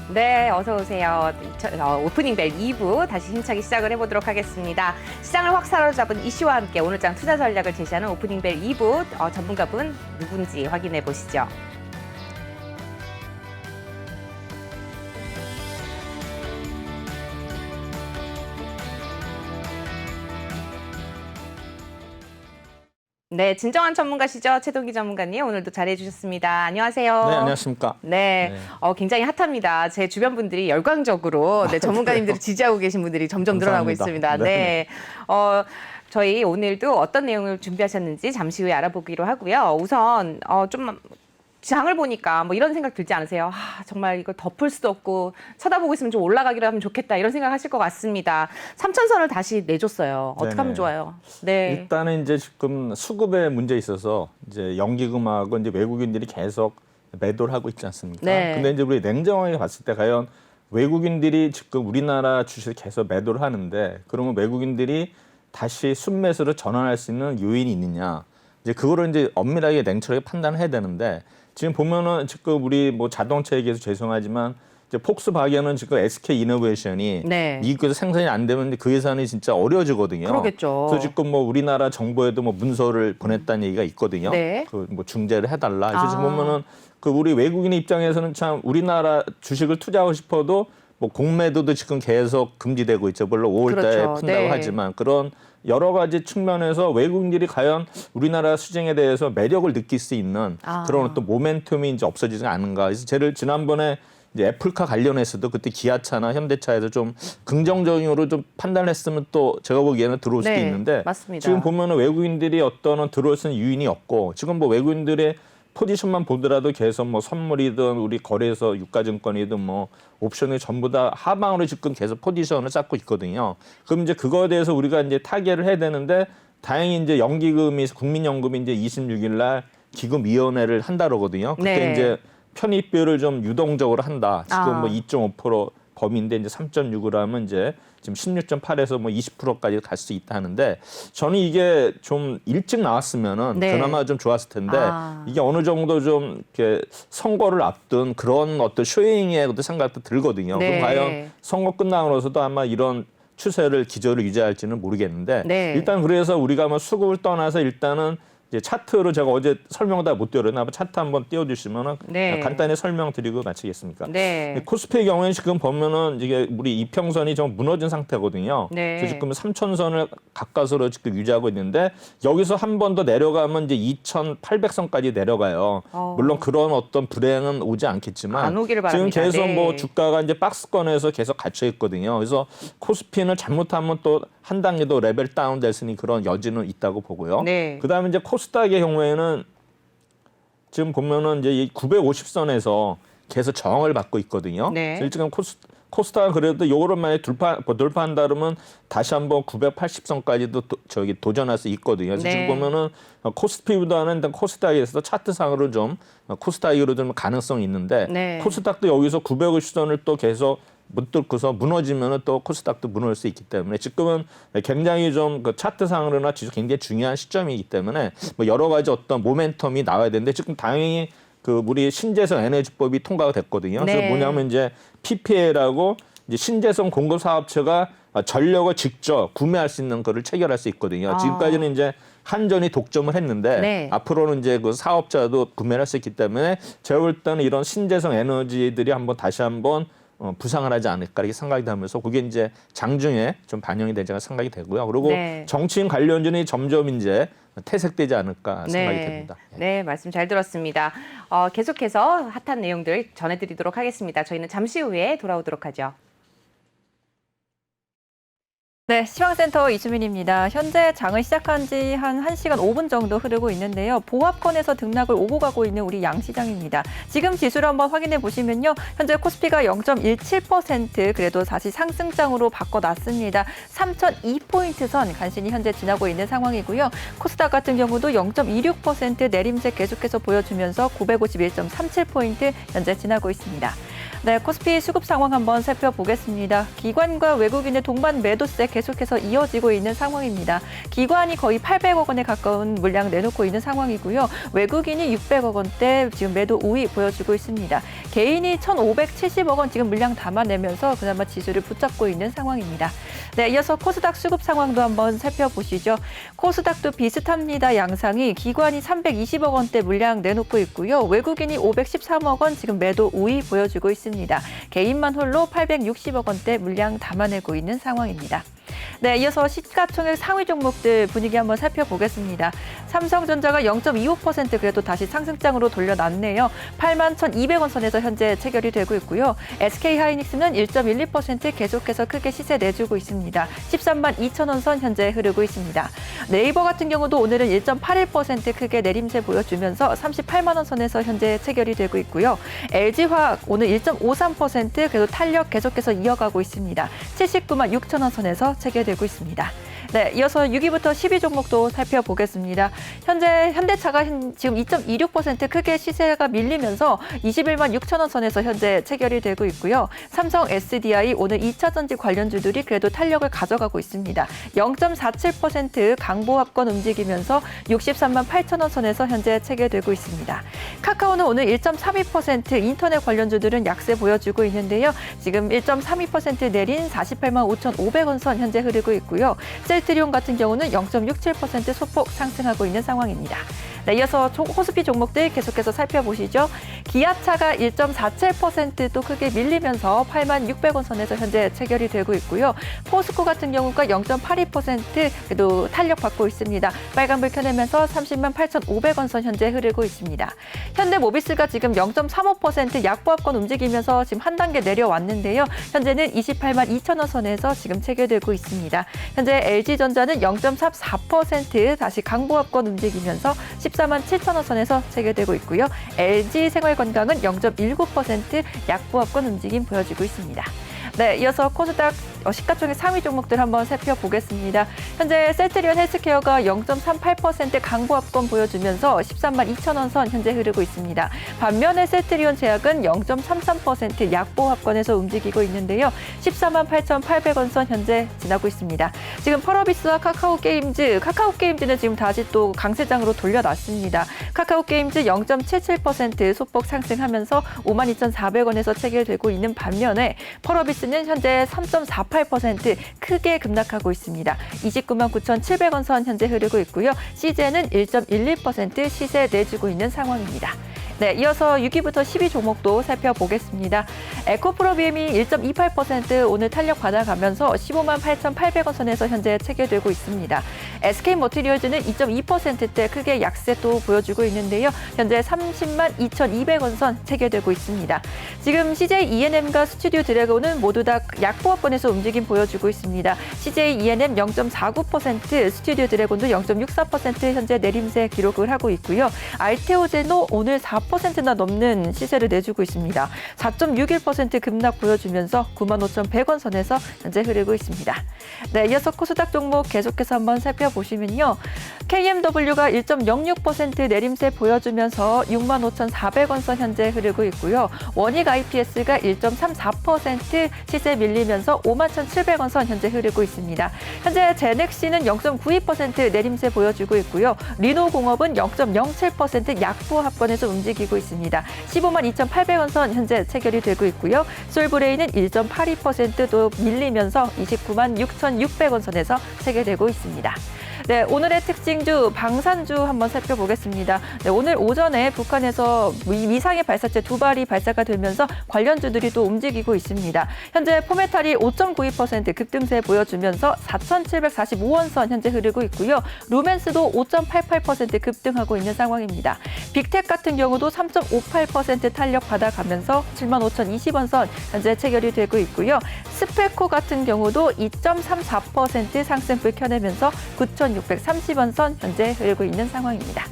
네, 어서 오세요. 오프닝벨 2부 다시 힘차게 시작을 해보도록 하겠습니다. 시장을 확 사로잡은 이슈와 함께 오늘장 투자 전략을 제시하는 오프닝벨 2부 전문가분 누군지 확인해 보시죠. 네, 진정한 전문가시죠. 최동기 전문가님, 오늘도 잘해주셨습니다. 안녕하세요. 네, 안녕하십니까. 네, 굉장히 핫합니다. 제 주변 분들이 열광적으로 전문가님들을 지지하고 계신 분들이 점점 늘어나고 있습니다. 네. 저희 오늘도 어떤 내용을 준비하셨는지 잠시 후에 알아보기로 하고요. 우선 좀 장을 보니까 뭐 이런 생각 들지 않으세요? 정말 이거 덮을 수도 없고 쳐다보고 있으면 좀 올라가기로 하면 좋겠다 이런 생각 하실 것 같습니다. 3,000선을 다시 내줬어요. 어떻게 하면 좋아요? 네. 일단은 이제 지금 수급에 문제 있어서 이제 연기금하고 이제 외국인들이 계속 매도를 하고 있지 않습니까? 네. 근데 이제 우리 냉정하게 봤을 때 과연 외국인들이 지금 우리나라 주식을 계속 매도를 하는데 그러면 외국인들이 다시 순매수로 전환할 수 있는 요인이 있느냐? 이제 그거를 이제 엄밀하게 냉철하게 판단을 해야 되는데 지금 보면은 지금 우리 뭐 자동차 얘기해서 죄송하지만 이제 폭스바겐은 지금 SK 이노베이션이 네. 미국에서 생산이 안 되면 그 회사는 진짜 어려워지거든요. 그러겠죠. 그래서 지금 뭐 우리나라 정부에도 뭐 문서를 보냈다는 얘기가 있거든요. 네. 그 뭐 중재를 해달라. 그래서 지금 보면은 그 우리 외국인의 입장에서는 참 우리나라 주식을 투자하고 싶어도 뭐 공매도도 지금 계속 금지되고 있죠. 물론 5월달에 그렇죠. 푼다고 네. 하지만 그런 여러 가지 측면에서 외국인들이 과연 우리나라 시장에 대해서 매력을 느낄 수 있는 그런 어떤 모멘텀이 이제 없어지지 않은가. 그래서 제를 지난번에 이제 애플카 관련해서도 그때 기아차나 현대차에서 좀 긍정적으로 좀 판단을 했으면 또 제가 보기에는 들어올 수도 네, 있는데 맞습니다. 지금 보면은 외국인들이 어떤 들어올 수 있는 유인이 없고 지금 뭐 외국인들의 포지션만 보더라도 계속 뭐 선물이든 우리 거래소 유가증권이든 뭐 옵션이 전부 다 하방으로 지금 계속 포지션을 쌓고 있거든요. 그럼 이제 그거에 대해서 우리가 이제 타개를 해야 되는데 다행히 이제 연기금이 국민연금이 이제 26일 날 기금위원회를 한다 그러거든요. 그때 네. 이제 편입비율을 좀 유동적으로 한다. 지금 뭐 2.5% 범위인데 이제 3.6으로 하면 이제 지금 16.8에서 뭐 20%까지 갈 수 있다 하는데 저는 이게 좀 일찍 나왔으면은 네. 그나마 좀 좋았을 텐데 이게 어느 정도 좀 이렇게 선거를 앞둔 그런 어떤 쇼잉의 어떤 생각도 들거든요. 네. 그럼 과연 선거 끝나고 나서도 아마 이런 추세를 기조를 유지할지는 모르겠는데 네. 일단 그래서 우리가 뭐 수급을 떠나서 일단은 이제 차트로 제가 어제 설명 다 못 드렸나 차트 한번 띄워주시면은 네. 간단히 설명드리고 마치겠습니까? 네. 코스피의 경우에는 지금 보면은 이게 우리 이평선이 좀 무너진 상태거든요. 네. 그래서 지금 3,000선을 가까스로 지금 유지하고 있는데 여기서 한 번 더 내려가면 이제 2,800선까지 내려가요. 물론 그런 어떤 불행은 오지 않겠지만 안 오기를 지금 바랍니다. 계속 네. 뭐 주가가 이제 박스권에서 계속 갇혀 있거든요. 그래서 코스피는 잘못하면 또 한 단계 더 레벨 다운 될 수 있는 그런 여지는 있다고 보고요. 네. 그다음에 이제 코스닥의 경우에는 지금 보면은 이제 이 950선에서 계속 저항을 받고 있거든요. 네. 그래서 지금 코스닥은 그래도 요거를 만약에 돌파한다 그러면 다시 한번 980선까지도 도전할 수 있거든요. 그래서 네. 지금 보면은 코스피보다는 일단 코스닥에서 차트상으로 좀 코스닥으로 좀 가능성이 있는데 네. 코스닥도 여기서 950선을 또 계속 못 뚫고서 무너지면은 또 코스닥도 무너질 수 있기 때문에 지금은 굉장히 좀 그 차트상으로나 지수 굉장히 중요한 시점이기 때문에 뭐 여러 가지 어떤 모멘텀이 나와야 되는데 지금 다행히 그 우리 신재생 에너지법이 통과가 됐거든요. 네. 그래서 뭐냐면 이제 PPA라고 이제 신재생 공급 사업체가 전력을 직접 구매할 수 있는 거를 체결할 수 있거든요. 지금까지는 이제 한전이 독점을 했는데 네. 앞으로는 이제 그 사업자도 구매를 할 수 있기 때문에 제가 볼 때는 이런 신재생 에너지들이 다시 한번 부상을 하지 않을까 이렇게 생각이 되면서 그게 이제 장중에 좀 반영이 되지 생각이 되고요. 그리고 네. 정치인 관련주는 점점 이제 퇴색되지 않을까 생각이 됩니다. 네, 말씀 잘 들었습니다. 계속해서 핫한 내용들 전해드리도록 하겠습니다. 저희는 잠시 후에 돌아오도록 하죠. 네, 시황센터 이수민입니다. 현재 장을 시작한 지 한 1시간 5분 정도 흐르고 있는데요. 보합권에서 등락을 오고 가고 있는 우리 양시장입니다. 지금 지수를 한번 확인해 보시면요. 현재 코스피가 0.17% 그래도 다시 상승장으로 바꿔놨습니다. 3,002포인트 선 간신히 현재 지나고 있는 상황이고요. 코스닥 같은 경우도 0.26% 내림세 계속해서 보여주면서 951.37포인트 현재 지나고 있습니다. 네, 코스피 수급 상황 한번 살펴보겠습니다. 기관과 외국인의 동반 매도세 계속해서 이어지고 있는 상황입니다. 기관이 거의 800억 원에 가까운 물량 내놓고 있는 상황이고요. 외국인이 600억 원대 지금 매도 우위 보여주고 있습니다. 개인이 1,570억 원 지금 물량 담아내면서 그나마 지수를 붙잡고 있는 상황입니다. 네, 이어서 코스닥 수급 상황도 한번 살펴보시죠. 코스닥도 비슷합니다. 양상이 기관이 320억 원대 물량 내놓고 있고요. 외국인이 513억 원 지금 매도 우위 보여주고 있습니다. 개인만 홀로 860억 원대 물량 담아내고 있는 상황입니다. 네, 이어서 시가총액 상위 종목들 분위기 한번 살펴보겠습니다. 삼성전자가 0.25% 그래도 다시 상승장으로 돌려놨네요. 81,200원 선에서 현재 체결이 되고 있고요. SK하이닉스는 1.12% 계속해서 크게 시세 내주고 있습니다. 132,000원 선 현재 흐르고 있습니다. 네이버 같은 경우도 오늘은 1.81% 크게 내림세 보여주면서 38만 원 선에서 현재 체결이 되고 있고요. LG화학 오늘 1.53% 그래도 탄력 계속해서 이어가고 있습니다. 79만 6천 원 선에서 체결되고 있습니다. 네, 이어서 6위부터 10위 종목도 살펴보겠습니다. 현재 현대차가 지금 2.26% 크게 시세가 밀리면서 21만 6천 원 선에서 현재 체결이 되고 있고요. 삼성 SDI 오늘 2차 전지 관련주들이 그래도 탄력을 가져가고 있습니다. 0.47% 강보합권 움직이면서 63만 8천 원 선에서 현재 체결되고 있습니다. 카카오는 오늘 1.32% 인터넷 관련주들은 약세 보여주고 있는데요. 지금 1.32% 내린 48만 5,500원 선 현재 흐르고 있고요. 셀트리온 같은 경우는 0.67% 소폭 상승하고 있는 상황입니다. 네, 이어서 코스피 종목들 계속해서 살펴보시죠. 기아차가 1.47% 또 크게 밀리면서 8만 600원 선에서 현재 체결이 되고 있고요. 포스코 같은 경우가 0.82% 그래도 탄력받고 있습니다. 빨간불 켜내면서 30만 8,500원 선 현재 흐르고 있습니다. 현대모비스가 지금 0.35% 약보합권 움직이면서 지금 한 단계 내려왔는데요. 현재는 28만 2천 원 선에서 지금 체결되고 있습니다. 현재 LG전자는 0.44% 다시 강보합권 움직이면서 14만 7천 원 선에서 체결되고 있고요. LG생활건강은 0.19% 약보합권 움직임 보여주고 있습니다. 네, 이어서 코스닥 시가총액 상위 종목들 한번 살펴보겠습니다. 현재 셀트리온 헬스케어가 0.38% 강보합권 보여주면서 13만 2천 원 선 현재 흐르고 있습니다. 반면에 셀트리온 제약은 0.33% 약보합권에서 움직이고 있는데요. 14만 8,800원 선 현재 지나고 있습니다. 지금 펄어비스와 카카오게임즈는 지금 다시 또 강세장으로 돌려놨습니다. 카카오게임즈 0.77% 소폭 상승하면서 52,400원에서 체결되고 있는 반면에 펄어비스는 현재 3.48% 크게 급락하고 있습니다. 29만 9,700원 선 현재 흐르고 있고요. CJ는 1.11% 시세 내주고 있는 상황입니다. 네, 이어서 6위부터 10위 종목도 살펴보겠습니다. 에코프로비엠이 1.28% 오늘 탄력 받아가면서 15만 8,800원 선에서 현재 체결되고 있습니다. SK머티리얼즈는 2.2%대 크게 약세도 보여주고 있는데요. 현재 30만 2,200원 선 체결되고 있습니다. 지금 CJ E&M과 스튜디오 드래곤은 모두 다 약보합권에서 움직임 보여주고 있습니다. CJ E&M 0.49%, 스튜디오 드래곤도 0.64% 현재 내림세 기록을 하고 있고요. 알테오제노 오늘 4%나 넘는 시세를 내주고 있습니다. 4.61% 급락 보여주면서 95,100원 선에서 현재 흐르고 있습니다. 네, 이어서 코스닥 종목 계속해서 한번 살펴보시면요. KMW가 1.06% 내림세 보여주면서 65,400원 선 현재 흐르고 있고요. 원익 IPS가 1.34% 시세 밀리면서 51,700원 선 현재 흐르고 있습니다. 현재 제넥시는 0.92% 내림세 보여주고 있고요. 리노공업은 0.07% 약보합권에서 움직이고 있습니다. 15만 2,800원 선 현재 체결이 되고 있고요. 솔브레인은 1.82%도 밀리면서 29만 6,600원 선에서 체결되고 있습니다. 네, 오늘의 특징주 방산주 한번 살펴보겠습니다. 네, 오늘 오전에 북한에서 미상의 발사체 2발이 발사가 되면서 관련주들이 또 움직이고 있습니다. 현재 포메탈이 5.92% 급등세 보여주면서 4,745원 선 현재 흐르고 있고요. 루멘스도 5.88% 급등하고 있는 상황입니다. 빅텍 같은 경우도 3.58% 탄력 받아가면서 75,020원 선 현재 체결이 되고 있고요. 스페코 같은 경우도 2.34% 상승불 켜내면서 9,630원 선 현재 흐르고 있는 상황입니다.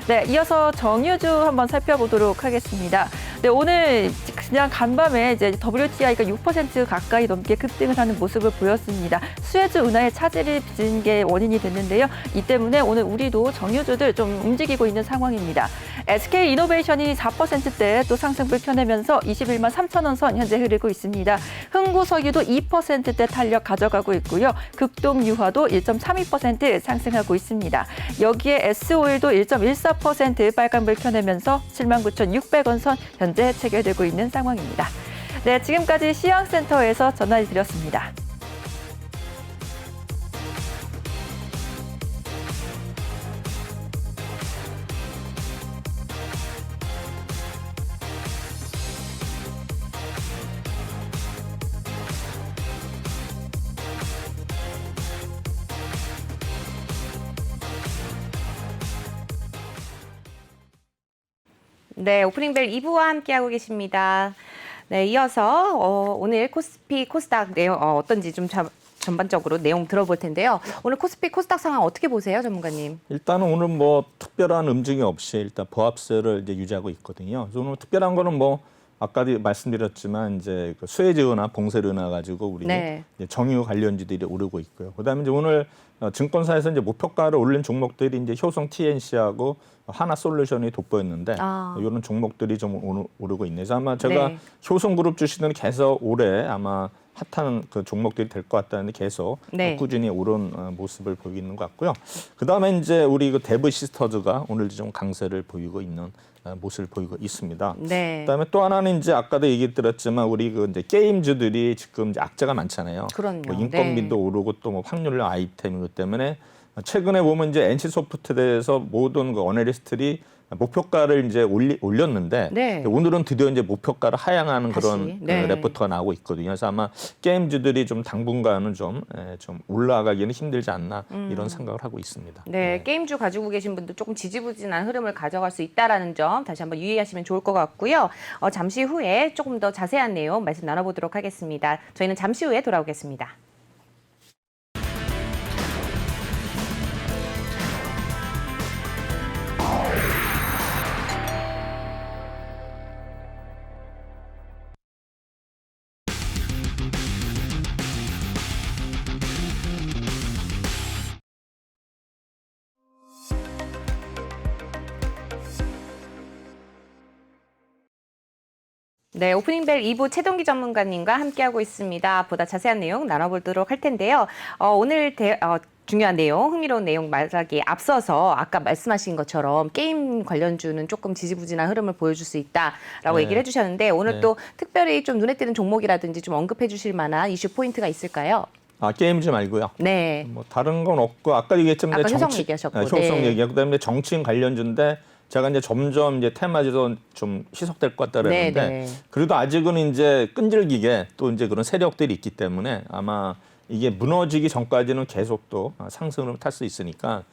네, 이어서 정유주 한번 살펴보도록 하겠습니다. 네, 오늘 그냥 간밤에 이제 WTI가 6% 가까이 넘게 급등을 하는 모습을 보였습니다. 수혜주 은하의 차질이 빚은 게 원인이 됐는데요. 이 때문에 오늘 우리도 정유주들 좀 움직이고 있는 상황입니다. SK이노베이션이 4%대 또 상승을 펴내면서 21만 3천 원 선 현재 흐르고 있습니다. 흥구석유도 2%대 탄력 가져가고 있고요. 극동유화도 1.32% 상승하고 있습니다. 여기에 S오일도 1.14% 빨간불 켜내면서 79,600원 선 현재 체결되고 있는 상황입니다. 네, 지금까지 시황센터에서 전화드렸습니다. 네, 오프닝벨 2부와 함께하고 계십니다. 네, 이어서 오늘 코스피, 코스닥 내용 어떤지 좀 전반적으로 내용 들어볼 텐데요. 오늘 코스피, 코스닥 상황 어떻게 보세요, 전문가님? 일단은 오늘 뭐 특별한 움직임 없이 일단 보합세를 이제 유지하고 있거든요. 그래서 오늘 특별한 거는 뭐 아까도 말씀드렸지만 이제 그 수혜주나 봉쇄르나 가지고 우리 네. 이제 정유 관련주들이 오르고 있고요. 그다음에 이제 오늘 증권사에서 이제 목표가를 올린 종목들이 이제 효성 TNC하고 하나솔루션이 돋보였는데 이런 종목들이 좀 오르고 있네요. 그래서 아마 제가 네. 효성그룹 주식은 계속 올해 아마 핫한 그 종목들이 될 것 같다는데 계속 네. 꾸준히 오른 모습을 보이고 있는 것 같고요. 그다음에 이제 우리 그 대브 시스터즈가 오늘 좀 강세를 보이고 있는 모습을 보이고 있습니다. 네. 그다음에 또 하나는 이제 아까도 얘기드렸지만 우리 그 이제 게임주들이 지금 이제 악재가 많잖아요. 그럼요. 뭐 인건비도 네. 오르고 또 뭐 확률형 아이템이기 때문에 최근에 보면 이제 NC소프트에 대해서 모든 그 어널리스트들이 목표가를 이제 올렸는데 네. 오늘은 드디어 이제 목표가를 하향하는 다시, 그런 네. 레포트가 나오고 있거든요. 그래서 아마 게임주들이 좀 당분간은 좀 올라가기는 힘들지 않나 이런 생각을 하고 있습니다. 네, 게임주 가지고 계신 분들 조금 지지부진한 흐름을 가져갈 수 있다라는 점 다시 한번 유의하시면 좋을 것 같고요. 잠시 후에 조금 더 자세한 내용 말씀 나눠보도록 하겠습니다. 저희는 잠시 후에 돌아오겠습니다. 네, 오프닝벨 2부 최동기 전문가님과 함께하고 있습니다. 보다 자세한 내용 나눠보도록 할 텐데요. 오늘 중요한 내용, 흥미로운 내용 말하기에 앞서서 아까 말씀하신 것처럼 게임 관련주는 조금 지지부진한 흐름을 보여줄 수 있다라고 네. 얘기를 해주셨는데 오늘 네. 또 특별히 좀 눈에 띄는 종목이라든지 좀 언급해 주실 만한 이슈 포인트가 있을까요? 게임주 말고요. 네. 뭐 다른 건 없고 아까 얘기했지만 아까 이제 효성 얘기하셨고, 효성 네. 얘기하고 그다음에 정치인 관련주인데 제가 이제 점점 이제 테마주도 좀 희석될 것 같다 네, 그랬는데 네. 그래도 아직은 이제 끈질기게 또 이제 그런 세력들이 있기 때문에 아마 이게 무너지기 전까지는 계속 또 상승을 탈 수 있으니까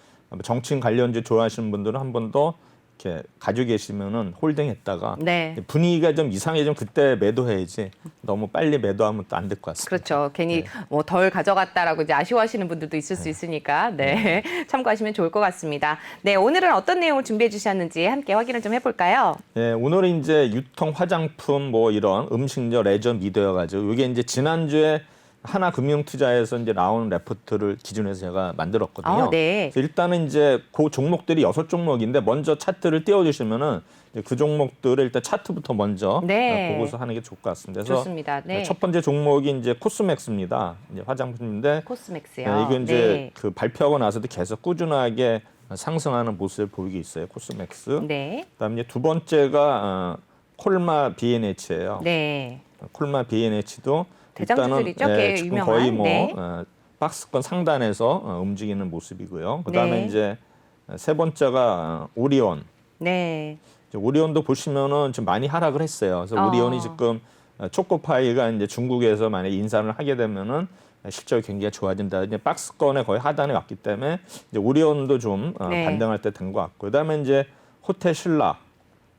정치인 관련주 좋아하시는 분들은 한 번 더 이렇게 가지고 계시면은 홀딩했다가 네. 분위기가 좀 이상해지면 그때 매도해야지 너무 빨리 매도하면 또 안 될 것 같습니다. 그렇죠. 괜히 뭐 덜 가져갔다라고 이제 아쉬워하시는 분들도 있을 수 있으니까 네. 참고하시면 좋을 것 같습니다. 네, 오늘은 어떤 내용을 준비해 주셨는지 함께 확인을 좀 해볼까요? 네, 오늘은 이제 유통 화장품 뭐 이런 음식료 레저 미디어가지고 이게 이제 지난주에 하나금융투자에서 이제 나온 레포트를 기준해서 제가 만들었거든요. 네. 그래서 일단은 이제 그 종목들이 6종목인데 먼저 차트를 띄워주시면은 이제 그 종목들을 일단 차트부터 먼저 네. 보고서 하는 게 좋을 것 같습니다. 그래서 좋습니다. 네. 첫 번째 종목이 이제 코스맥스입니다. 이제 화장품인데 코스맥스요. 네, 이건 이제 네. 그 발표하고 나서도 계속 꾸준하게 상승하는 모습을 보이고 있어요. 코스맥스. 네. 그다음 이제 두 번째가 콜마 B&H예요. 네. 콜마 B&H도 대장주들이죠. 일단은 꽤 지금 유명한. 거의 뭐 네. 박스권 상단에서 움직이는 모습이고요. 그다음에 네. 이제 세 번째가 오리온. 네. 이제 오리온도 보시면은 좀 많이 하락을 했어요. 그래서 오리온이 지금 초코파이가 이제 중국에서 만약 인사를 하게 되면은 실적이 굉장히 좋아진다. 이제 박스권의 거의 하단에 왔기 때문에 이제 오리온도 좀 네. 반등할 때 된 것 같고. 그다음에 이제 호텔 신라.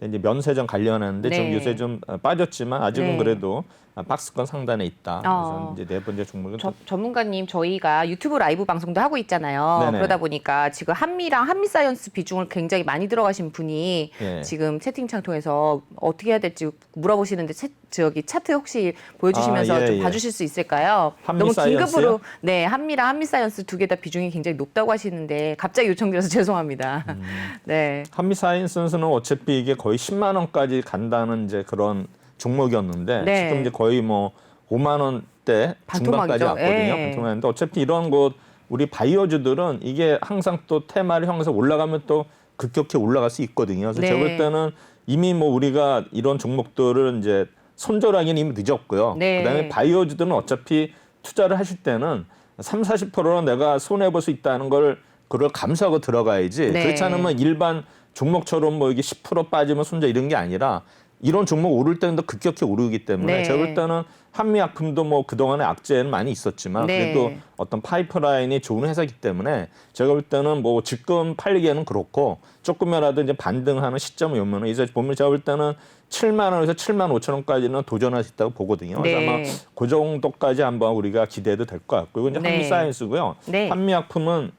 이제 면세점 관련하는데 좀 네. 요새 좀 빠졌지만 아직은 네. 그래도 박스권 상단에 있다. 그래서 이제 네 번째 종목은 전문가님 저희가 유튜브 라이브 방송도 하고 있잖아요. 네네. 그러다 보니까 지금 한미랑 한미사이언스 비중을 굉장히 많이 들어가신 분이 예. 지금 채팅창 통해서 어떻게 해야 될지 물어보시는데 저기 차트 혹시 보여주시면서 예, 좀 예. 봐주실 수 있을까요? 너무 한미사이언스요? 긴급으로 네 한미랑 한미사이언스 두 개 다 비중이 굉장히 높다고 하시는데 갑자기 요청드려서 죄송합니다. 네. 한미사이언스는 어차피 이게 거의 10만 원까지 간다는 이제 그런 종목이었는데 네. 지금 이제 거의 뭐 5만 원대 중반까지 반토막이죠. 왔거든요. 예. 반토막인데 어차피 이런 것 우리 바이오주들은 이게 항상 또 테마를 형성해서 올라가면 또 급격히 올라갈 수 있거든요. 그래서 네. 제가 볼 때는 이미 뭐 우리가 이런 종목들을 이제 손절하기는 이미 늦었고요. 네. 그다음에 바이오주들은 어차피 투자를 하실 때는 30-40%는 내가 손해 볼 수 있다는 걸 그걸 감수하고 들어가야지. 네. 그렇지 않으면 일반 종목처럼 뭐 이게 10% 빠지면 손절 이런 게 아니라 이런 종목 오를 때는 더 급격히 오르기 때문에 네. 제가 볼 때는 한미약품도 뭐 그동안에 악재는 많이 있었지만 네. 그래도 어떤 파이프라인이 좋은 회사이기 때문에 제가 볼 때는 뭐 지금 팔리기에는 그렇고 조금이라도 이제 반등하는 시점이 오면은 이제 보면 제가 볼 때는 7만 원에서 7만 5천 원까지는 도전할 수 있다고 보거든요. 그래서 네. 아마 그 정도까지 한번 우리가 기대도 될 것 같고요. 이제 네. 한미사이언스고요. 네. 한미약품은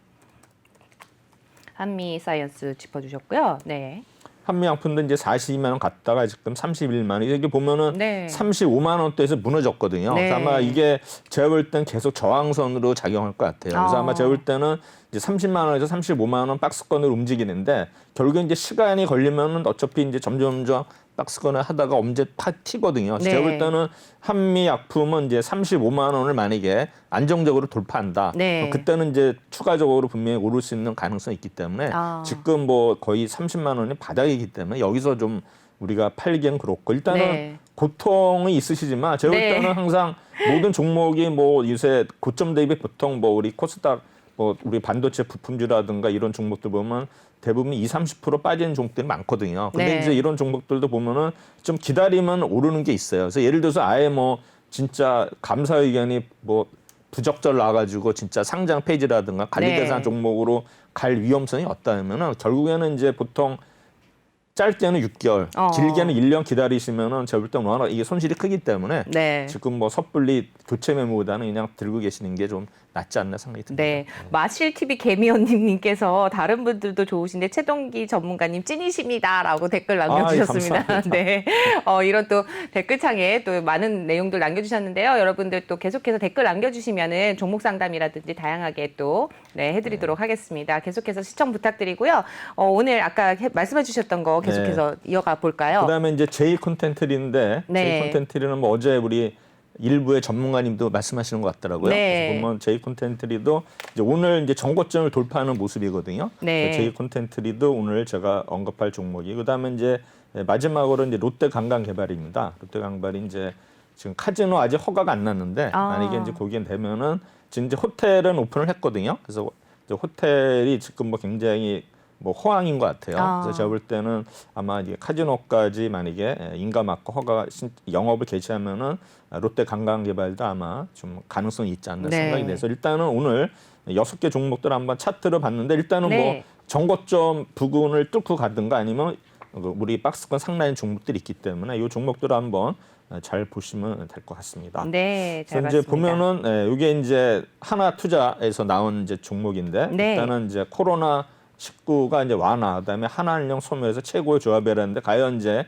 한미사이언스 짚어주셨고요. 네. 한미약품도 이제 42만 원 갔다가 지금 31만 원. 이게 보면은 네. 35만 원대에서 무너졌거든요. 네. 그래서 아마 이게 제가 볼 땐 계속 저항선으로 작용할 것 같아요. 그래서 아마 제가 볼 때는 이제 30만 원에서 35만 원 박스권으로 움직이는데 결국 이제 시간이 걸리면은 어차피 이제 점점점 박스권을 하다가 언제 튀거든요. 그래서 네. 제가 볼 때는 한미약품은 이제 35만 원을 만약에 안정적으로 돌파한다. 네. 그때는 이제 추가적으로 분명히 오를 수 있는 가능성이 있기 때문에 지금 뭐 거의 30만 원이 바닥이기 때문에 여기서 좀 우리가 팔기엔 그렇고 일단은 네. 고통이 있으시지만 제가 볼 네. 때는 항상 모든 종목이 뭐 요새 고점 대비 보통 뭐 우리 코스닥 뭐 우리 반도체 부품주라든가 이런 종목들 보면 대부분 20-30% 빠지는 종목들이 많거든요. 근데 네. 이제 이런 종목들도 보면은 좀 기다리면 오르는 게 있어요. 그래서 예를 들어서 아예 뭐 진짜 감사 의견이 뭐 부적절 나가지고 진짜 상장 폐지라든가 관리 대상 네. 종목으로 갈 위험성이 없다면은 결국에는 이제 보통 짧게는 6개월, 길게는 1년 기다리시면은 제가 볼 때는 워낙 이게 손실이 크기 때문에 네. 지금 뭐 섣불리 교체 매물보다는 그냥 들고 계시는 게 좀 낫지 않나 생각이 듭니다. 네, 마실TV 개미언님께서 다른 분들도 좋으신데 최동기 전문가님 찐이십니다라고 댓글 남겨주셨습니다. 예, 네, 이런 또 댓글창에 또 많은 내용들 남겨주셨는데요. 여러분들 또 계속해서 댓글 남겨주시면은 종목 상담이라든지 다양하게 또 해드리도록 하겠습니다. 계속해서 시청 부탁드리고요. 오늘 아까 말씀해주셨던 거 계속해서 이어가 볼까요? 그다음에 이제 제이 콘텐츠리인데 네. 제이 콘텐츠리는 뭐 어제 우리 일부의 전문가님도 말씀하시는 것 같더라고요. 네. 그래서 보면 제이 콘텐츠리도 이제 오늘 이제 정고점을 돌파하는 모습이거든요. 네. 제이 콘텐츠리도 오늘 제가 언급할 종목이. 그다음에 이제 마지막으로 이제 롯데 관광개발입니다. 롯데 관광개발이 이제 지금 카지노 아직 허가가 안 났는데 만약에 이제 거기에 되면은 지금 이제 호텔은 오픈을 했거든요. 그래서 이제 호텔이 지금 뭐 굉장히 뭐 호황인 것 같아요. 그래서 제가 볼 때는 아마 이제 카지노까지 만약에 인가 맞고 허가 영업을 개시하면은 롯데 관광개발도 아마 좀 가능성이 있지 않나 네. 생각이 돼서 일단은 오늘 6개 종목들 한번 차트를 봤는데 일단은 네. 뭐 정고점 부근을 뚫고 가든가 아니면 우리 박스권 상단의 종목들이 있기 때문에 이 종목들을 한번 잘 보시면 될 것 같습니다. 네, 잘 그래서 이제 봤습니다. 보면은 이게 이제 하나투자에서 나온 이제 종목인데 네. 일단은 이제 코로나 19가 이제 완화, 그다음에 한한령 소멸에서 최고의 조합이라는데 과연 이제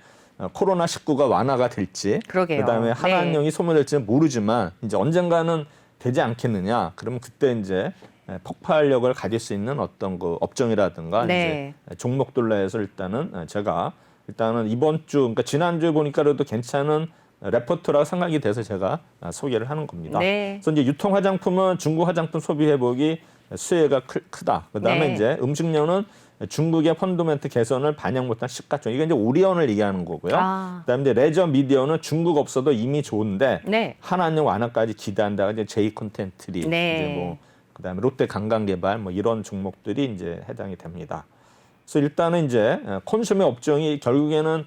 코로나 19가 완화가 될지, 그러게요. 그다음에 한한령이 네. 소멸될지는 모르지만 이제 언젠가는 되지 않겠느냐. 그러면 그때 이제 폭발력을 가질 수 있는 어떤 그 업종이라든가 네. 이제 종목들로 해서 일단은 제가 일단은 이번 주, 그러니까 지난주에 보니까 그래도 괜찮은 레포트라고 생각이 돼서 제가 소개를 하는 겁니다. 네. 그래서 이제 유통 화장품은 중국 화장품 소비 회복이 수혜가 크다. 그다음에 네. 이제 음식료는 중국의 펀더멘트 개선을 반영 못한 시가총. 이게 이제 오리온을 얘기하는 거고요. 그다음에 이제 레저 미디어는 중국 없어도 이미 좋은데 네. 한한령 완화까지 기대한다가 이제 제이 콘텐츠리, 네. 이제 뭐 그다음에 롯데 관광개발 뭐 이런 종목들이 이제 해당이 됩니다. 그래서 일단은 이제 콘슈머 업종이 결국에는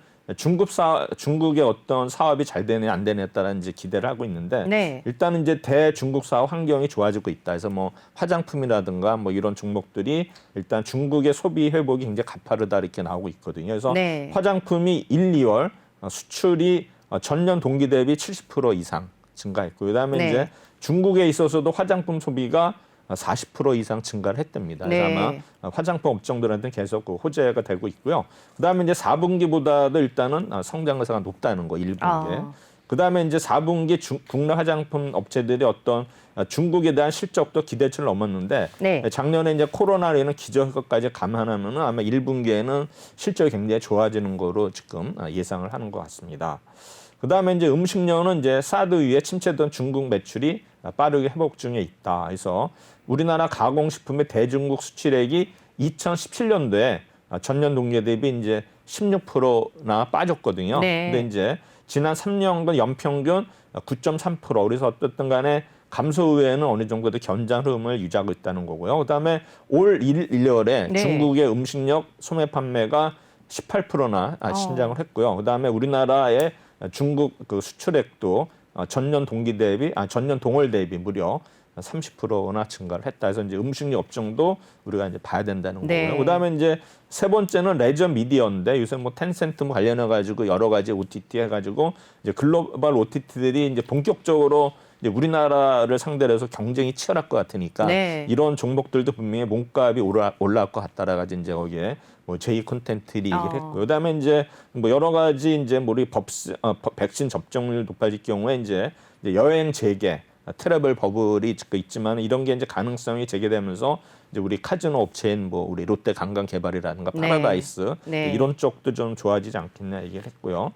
중국의 어떤 사업이 잘 되느냐 안 되느냐에 따라 이제 기대를 하고 있는데 네. 일단은 이제 대중국 사업 환경이 좋아지고 있다. 그래서 뭐 화장품이라든가 뭐 이런 종목들이 일단 중국의 소비 회복이 굉장히 가파르다 이렇게 나오고 있거든요. 그래서 네. 화장품이 1, 2월 수출이 전년 동기 대비 70% 이상 증가했고, 그다음에 네. 이제 중국에 있어서도 화장품 소비가 40% 이상 증가를 했답니다. 그래서 네. 아마 화장품 업종들한테는 계속 그 호재가 되고 있고요. 그다음에 이제 4분기보다도 일단은 성장세가 높다는 거, 1분기에. 그다음에 이제 4분기 국내 화장품 업체들이 어떤 중국에 대한 실적도 기대치를 넘었는데 네. 작년에 이제 코로나로 인한 기저효과까지 감안하면은 아마 1분기에는 실적이 굉장히 좋아지는 거로 지금 예상을 하는 것 같습니다. 그다음에 이제 음식료는 이제 사드 이후에 침체된 중국 매출이 빠르게 회복 중에 있다. 그래서 우리나라 가공식품의 대중국 수출액이 2017년도에 전년 동기 대비 이제 16%나 빠졌거든요. 네. 근데 이제 지난 3년간 연평균 9.3%. 그래서 어떻든 간에 감소 후에는 어느 정도 견장 흐름을 유지하고 있다는 거고요. 그다음에 올 1월에 네. 중국의 음식료 소매 판매가 18%나 신장을 했고요. 그다음에 우리나라의 중국 그 수출액도 전년 동월 대비 무려 30%나 증가를 했다. 해서 이제 음식료 업종도 우리가 이제 봐야 된다는 네. 거고요. 그다음에 이제 세 번째는 레저 미디어인데 요새 뭐 텐센트 관련해 가지고 여러 가지 OTT 해가지고 이제 글로벌 OTT들이 이제 본격적으로 이제 우리나라를 상대로 해서 경쟁이 치열할 것 같으니까 네. 이런 종목들도 분명히 몸값이 올라갈 것 같다라가지고 이제 거기에 뭐 제2 콘텐츠들이 얘기를 했고요. 그다음에 이제 뭐 여러 가지 이제 우리 백신 접종률 높아질 경우에 이제 여행 재개, 트래블 버블이 있지만 이런 게 이제 가능성이 제기되면서 이제 우리 카지노 업체인 뭐 우리 롯데 관광개발이라든가 네. 파라다이스 네. 이런 쪽도 좀 좋아지지 않겠냐 얘기를 했고요.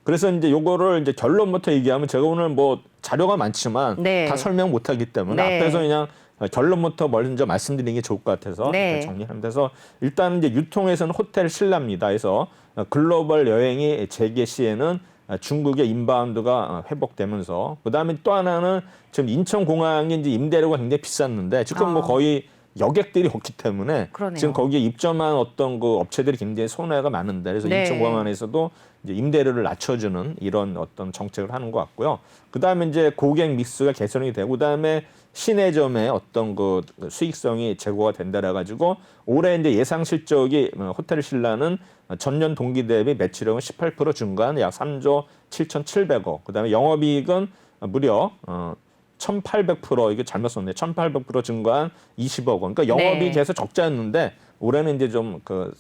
그래서 이제 요거를 이제 결론부터 얘기하면 제가 오늘 뭐 자료가 많지만 네. 다 설명 못 하기 때문에 네. 앞에서 그냥 결론부터 먼저 말씀드리는 게 좋을 것 같아서 네. 일단 정리하면서 일단 이제 유통에서는 호텔 신라입니다. 그래서 글로벌 여행이 재개 시에는 중국의 인바운드가 회복되면서 그다음에 또 하나는 지금 인천공항이 이제 임대료가 굉장히 비쌌는데 지금 뭐 거의 여객들이 없기 때문에 그러네요. 지금 거기에 입점한 어떤 그 업체들이 굉장히 손해가 많은데 그래서 네. 인천공항 안에서도 이제 임대료를 낮춰주는 이런 어떤 정책을 하는 것 같고요. 그다음에 이제 고객 믹스가 개선이 되고 그다음에 시내점의 어떤 그 수익성이 제고가 된다라 가지고 올해 이제 예상 실적이 호텔 신라는 전년 동기 대비 매출액은 18% 증가한 약 3조 7,700억. 그다음에 영업이익은 무려 1,800% 이게 잘못 썼네. 1,800% 증가한 20억 원. 그러니까 영업이 네. 계속 적자였는데 올해는 이제 좀 그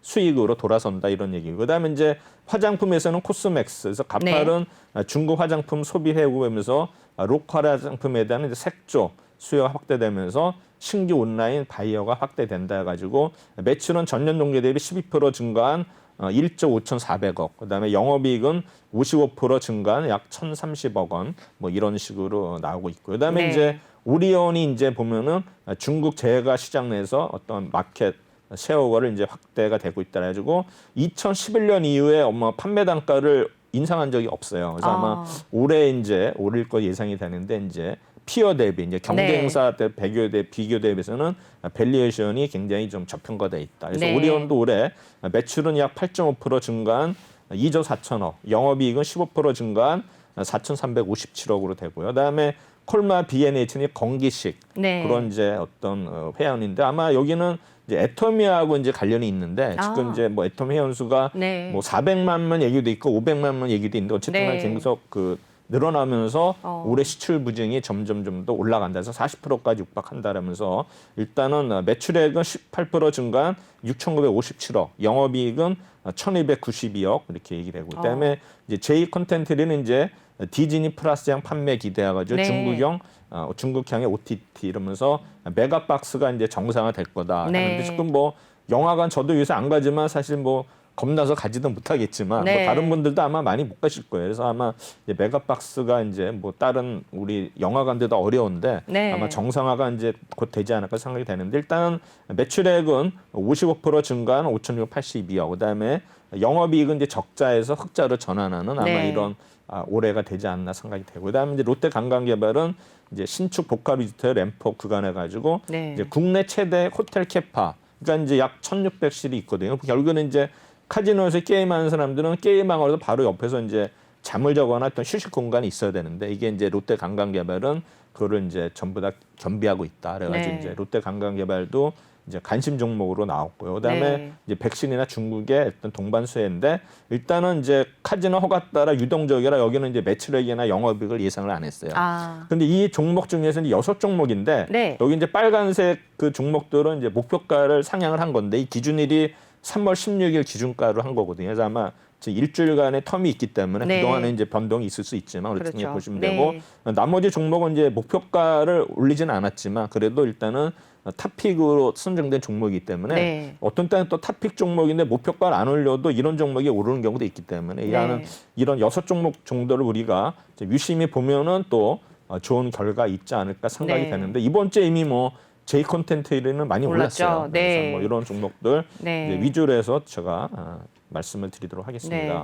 수익으로 돌아선다 이런 얘기고. 그다음에 이제 화장품에서는 코스맥스. 그래서 가팔은 중국 화장품 소비 회복하면서 로컬 화장품에 대한 이제 색조 수요가 확대되면서 신규 온라인 바이어가 확대된다 해가지고 매출은 전년 동기 대비 12% 증가한 1조 5,400억. 그다음에 영업이익은 55% 증가한 약 1,030억 원. 뭐 이런 식으로 나오고 있고요. 그다음에 네. 이제 오리온이 이제 보면은 중국 제가 시장 내에서 어떤 마켓 쉐어를 이제 확대가 되고 있다 해가지고 2011년 이후에 판매 단가를 인상한 적이 없어요. 그래서 아마 올해 이제 오를 거 예상이 되는데 이제 피어 대비 이제 경쟁사 대 비교 대비해서는 밸류에이션이 굉장히 좀 저평가돼 있다. 그래서 네. 오리온도 올해 매출은 약 8.5% 증가한 2조 4천억, 영업이익은 15% 증가한 4,357억으로 되고요. 그다음에 콜마 B&H는 건기식 네. 그런 이제 어떤 회원인데 아마 여기는 이제 애터미하고 이제 관련이 있는데 지금 이제 뭐 애터미 회원수가 네. 뭐 400만 명 얘기도 있고 500만 명 얘기도 있는데 어쨌든 네. 계속 그 늘어나면서 올해 시출 부진이 점점 좀 더 올라간다 해서 40%까지 육박한다라면서 일단은 매출액은 18% 증가한 6,957억, 영업이익은 1,292억 이렇게 얘기를 하고 그다음에 이제 제2 콘텐츠는 이제 디즈니 플러스형 판매 기대해가지고 네. 중국향의 OTT 이러면서 메가박스가 이제 정상화될 거다 네. 하는데 지금 뭐 영화관 저도 요새 안 가지만 사실 뭐 겁나서 가지도 못하겠지만 네. 뭐 다른 분들도 아마 많이 못 가실 거예요. 그래서 아마 이제 메가박스가 이제 뭐 다른 우리 영화관들도 어려운데 네. 아마 정상화가 이제 곧 되지 않을까 생각이 되는데 일단은 매출액은 55% 증가한 5,682억. 그다음에 영업이익은 이제 적자에서 흑자로 전환하는 아마 네. 이런 올해가 되지 않나 생각이 되고 그다음에 이제 롯데 관광개발은 이제 신축 복합 리조트 램프 구간해 가지고 네. 이제 국내 최대 호텔 캐파 그러니까 이제 약 1,600실이 있거든요. 결국에는 이제 카지노에서 게임하는 사람들은 게임하고도 바로 옆에서 이제 잠을 자거나 어떤 휴식 공간이 있어야 되는데 이게 이제 롯데 관광개발은 그거를 이제 전부 다 겸비하고 있다. 그래가지고 네. 이제 롯데 관광개발도 이제 관심 종목으로 나왔고요. 그다음에 네. 이제 백신이나 중국의 어떤 동반 수혜인데 일단은 이제 카지노 허가 따라 유동적이라 여기는 이제 매출액이나 영업이익을 예상을 안 했어요. 아. 근데 이 종목 중에서 이제 6종목인데 네. 여기 이제 빨간색 그 종목들은 이제 목표가를 상향을 한 건데 이 기준일이 3월 16일 기준가로 한 거거든요. 그래서 아마 일주일간의 텀이 있기 때문에 네. 그동안에 이제 변동이 있을 수 있지만 그렇게 그렇죠. 보시면 네. 되고 나머지 종목은 이제 목표가를 올리지는 않았지만 그래도 일단은 탑픽으로 선정된 종목이기 때문에 네. 어떤 때는 또 탑픽 종목인데 목표가를 안 올려도 이런 종목이 오르는 경우도 있기 때문에 네. 이런 6종목 정도를 우리가 이제 유심히 보면은 또 좋은 결과 있지 않을까 생각이 네. 되는데 이번 주에 이미 뭐 J 컨텐츠는 많이 올랐죠. 올랐어요. 네. 그래서 뭐 이런 종목들 네. 이제 위주로 해서 제가 말씀을 드리도록 하겠습니다. 네.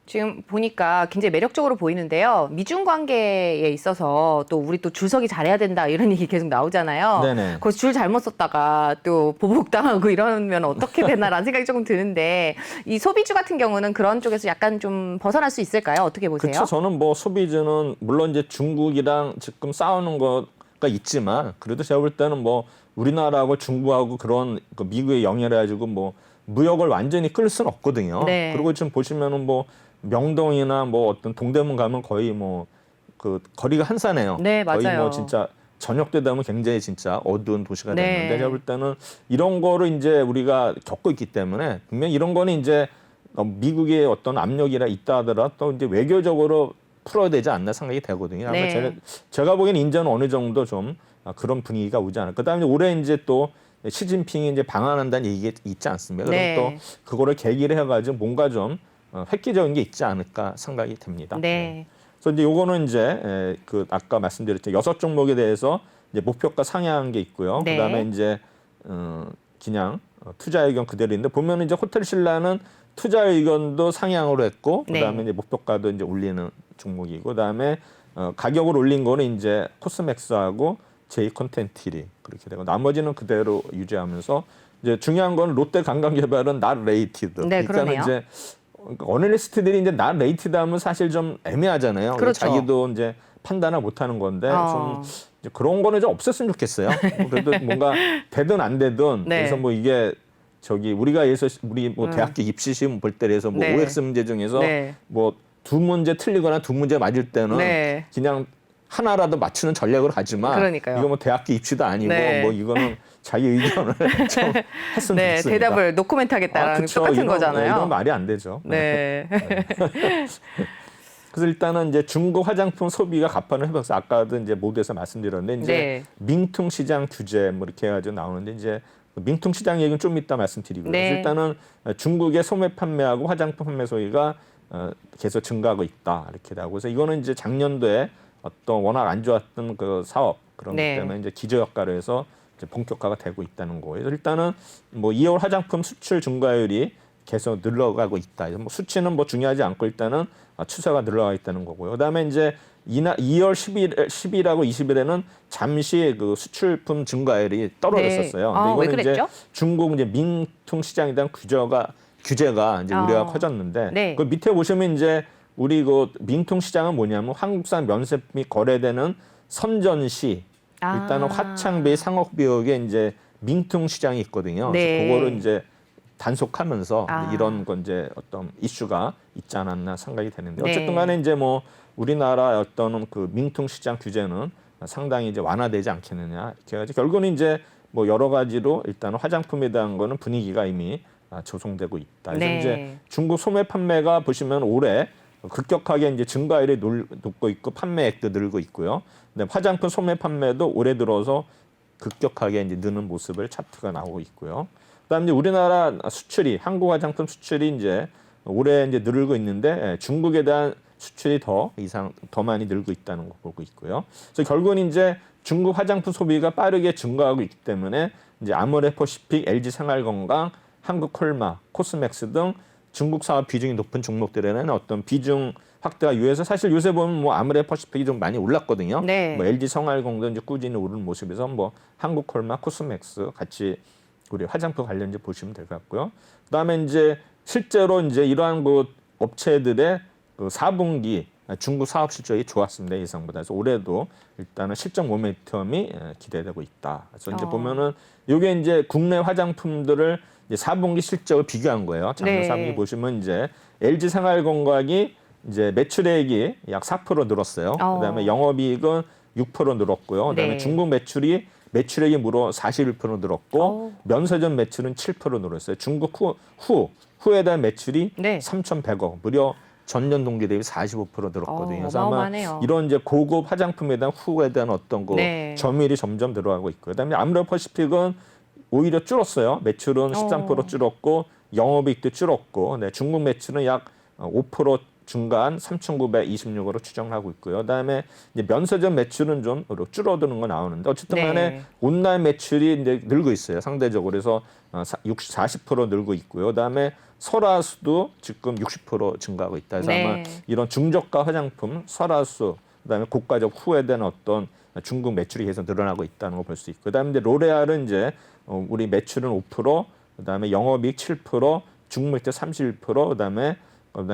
지금 보니까 굉장히 매력적으로 보이는데요. 미중 관계에 있어서 또 우리 또 줄서기 잘해야 된다 이런 얘기 계속 나오잖아요. 네네. 거기서 줄 잘못 썼다가 또 보복당하고 이러면 어떻게 되나라는 생각이 조금 드는데 이 소비주 같은 경우는 그런 쪽에서 약간 좀 벗어날 수 있을까요? 어떻게 보세요? 그렇죠. 저는 뭐 소비주는 물론 이제 중국이랑 지금 싸우는 거가 있지만 그래도 제가 볼 때는 뭐 우리나라하고 중국하고 그런 그 미국에 영향해가지고 뭐 무역을 완전히 끌 수는 없거든요. 네. 그리고 지금 보시면은 뭐 명동이나 뭐 어떤 동대문 가면 거의 뭐 그 거리가 한산해요. 네, 거의 맞아요. 뭐 진짜 저녁 때 되면 굉장히 진짜 어두운 도시가 네. 되는데 제가 볼 때는 이런 거를 이제 우리가 겪고 있기 때문에 분명 히 이런 거는 이제 미국의 어떤 압력이라 있다 하더라도 또 이제 외교적으로 풀어야 되지 않나 생각이 되거든요. 아마 네. 제가 보기에는 인제는 어느 정도 좀 그런 분위기가 오지 않을까. 그다음에 올해 이제 또 시진핑이 이제 방한한다는 얘기가 있지 않습니까? 네. 그럼 또 그거를 계기로 해가지고 뭔가 좀 획기적인 게 있지 않을까 생각이 됩니다. 네. 그래서 이제 요거는 이제 그 아까 말씀드렸죠 6종목에 대해서 이제 목표가 상향한 게 있고요. 네. 그다음에 이제 그냥 투자 의견 그대로인데 보면 이제 호텔 신라는 투자 의견도 상향으로 했고 그다음에 네. 이제 목표가도 이제 올리는 종목이고 그다음에 가격을 올린 거는 이제 코스맥스하고 J 컨텐트리 그렇게 되고 나머지는 그대로 유지하면서 이제 중요한 건 롯데 관광개발은 not rated. 네, 그러네요. 이제 어널리스트들이 이제 not rated 하면 사실 좀 애매하잖아요. 그렇죠. 자기도 이제 판단을 못하는 건데 좀 이제 그런 거는 좀 없었으면 좋겠어요. 그래도 뭔가 되든 안 되든 네. 그래서 뭐 이게 저기 우리가 예서 우리 뭐 대학교 입시 시험 볼 때에서 뭐 네. OX 문제 중에서 네. 뭐 두 문제 틀리거나 두 문제 맞을 때는 네. 그냥 하나라도 맞추는 전략으로 가지만 그러니까요. 이거 뭐 대학교 입시도 아니고 네. 뭐 이거는 자기 의견을 좀 했으면 네, 좋겠습니다. 대답을 노코멘트 하겠다라는 그쵸. 똑같은 이런, 거잖아요. 이런 말이 안 되죠. 네. 그래서 일단은 이제 중국 화장품 소비가 가판을 해봐서 아까도 이제 모두에서 말씀드렸는데 이제 네. 민통 시장 규제 뭐 이렇게 해가지고 나오는데 이제 민통 시장 얘기는 좀 이따 말씀드리고요. 네. 그래서 일단은 중국의 소매 판매하고 화장품 판매 소비가 계속 증가하고 있다 이렇게 나오고 그래서 이거는 이제 작년도에 어떤 워낙 안 좋았던 그 사업 그런 네. 것 때문에 이제 기저 효과로 해서 이제 본격화가 되고 있다는 거예요. 그래서 일단은 뭐 2월 화장품 수출 증가율이 계속 늘어가고 있다. 그래서 뭐 수치는 뭐 중요하지 않고 일단은 추세가 늘어가 있다는 거고요. 그다음에 이제 2월 10일하고 20일에는 잠시 그 수출품 증가율이 떨어졌었어요. 네. 근데 왜 이거는 이제 그랬죠? 중국 이제 민통 시장에 대한 규제가 이제 우려가 커졌는데 네. 그 밑에 보시면 이제 우리 그 민통 시장은 뭐냐면 한국산 면세품이 거래되는 선전시 일단은 화창배 상업비역에 이제 민통 시장이 있거든요. 네. 그래서 그거를 이제 단속하면서 아. 이런 건 이제 어떤 이슈가 있지 않았나 생각이 되는데 네. 어쨌든 간에 이제 뭐 우리나라 어떤 그 민통 시장 규제는 상당히 이제 완화되지 않겠느냐 이렇게 해가지고 결국은 이제 뭐 여러 가지로 일단 화장품에 대한 거는 분위기가 이미 조성되고 있다. 그래서 네. 이제 중국 소매 판매가 보시면 올해 급격하게 이제 증가율이 높고 있고 판매액도 늘고 있고요. 근데 화장품 소매 판매도 올해 들어서 급격하게 이제 느는 모습을 차트가 나오고 있고요. 그다음에 이제 우리나라 수출이 한국 화장품 수출이 이제 올해 이제 늘고 있는데 중국에 대한 수출이 더 많이 늘고 있다는 거 보고 있고요. 그래서 결국은 이제 중국 화장품 소비가 빠르게 증가하고 있기 때문에 이제 아모레퍼시픽, LG 생활건강, 한국콜마, 코스맥스 등 중국 사업 비중이 높은 종목들에는 어떤 비중 확대가 유해서 사실 요새 보면 뭐 아모레퍼시픽이 좀 많이 올랐거든요. 네. 뭐 LG 생활건강도 이제 꾸준히 오르는 모습에서 뭐 한국콜마, 코스맥스 같이 우리 화장품 관련주 보시면 될 것 같고요. 그다음에 이제 실제로 이제 이러한 그 업체들의 그 4분기 중국 사업 실적이 좋았습니다. 예상보다. 그래서 올해도 일단은 실적 모멘텀이 기대되고 있다. 그래서 이제 보면은 이게 이제 국내 화장품들을 이제 4분기 실적을 비교한 거예요. 작년 네. 3분기 보시면 이제 LG 생활건강이 이제 매출액이 약 4% 늘었어요. 그다음에 영업이익은 6% 늘었고요. 그다음에 네. 중국 매출액이 무려 41% 늘었고 면세점 매출은 7% 늘었어요. 중국 후에 대한 매출이 네. 3,100억, 무려 전년 동기 대비 45% 늘었거든요. 그래서 아마 어마어마하네요. 이런 이제 고급 화장품에 대한 후에 대한 어떤 그 네. 점유율이 점점 늘어가고 있고요. 그다음에 아메리카퍼시픽은 오히려 줄었어요. 매출은 13% 줄었고 영업이익도 줄었고, 네, 중국 매출은 약 5% 증가한 3,926으로 추정하고 있고요. 그다음에 이제 면세점 매출은 좀 줄어드는 거 나오는데 어쨌든 간에 네. 온라인 매출이 이제 늘고 있어요. 상대적으로. 그래서 40% 늘고 있고요. 그다음에 설화수도 지금 60% 증가하고 있다. 그래서 네. 아마 이런 중저가 화장품, 설화수, 그다음에 고가적 후에 대한 어떤 중국 매출이 계속 늘어나고 있다는 걸 볼 수 있고, 그다음에 이제 로레알은 이제 우리 매출은 5%, 그다음에 영업이익 7%, 중국 매출 31%, 그다음에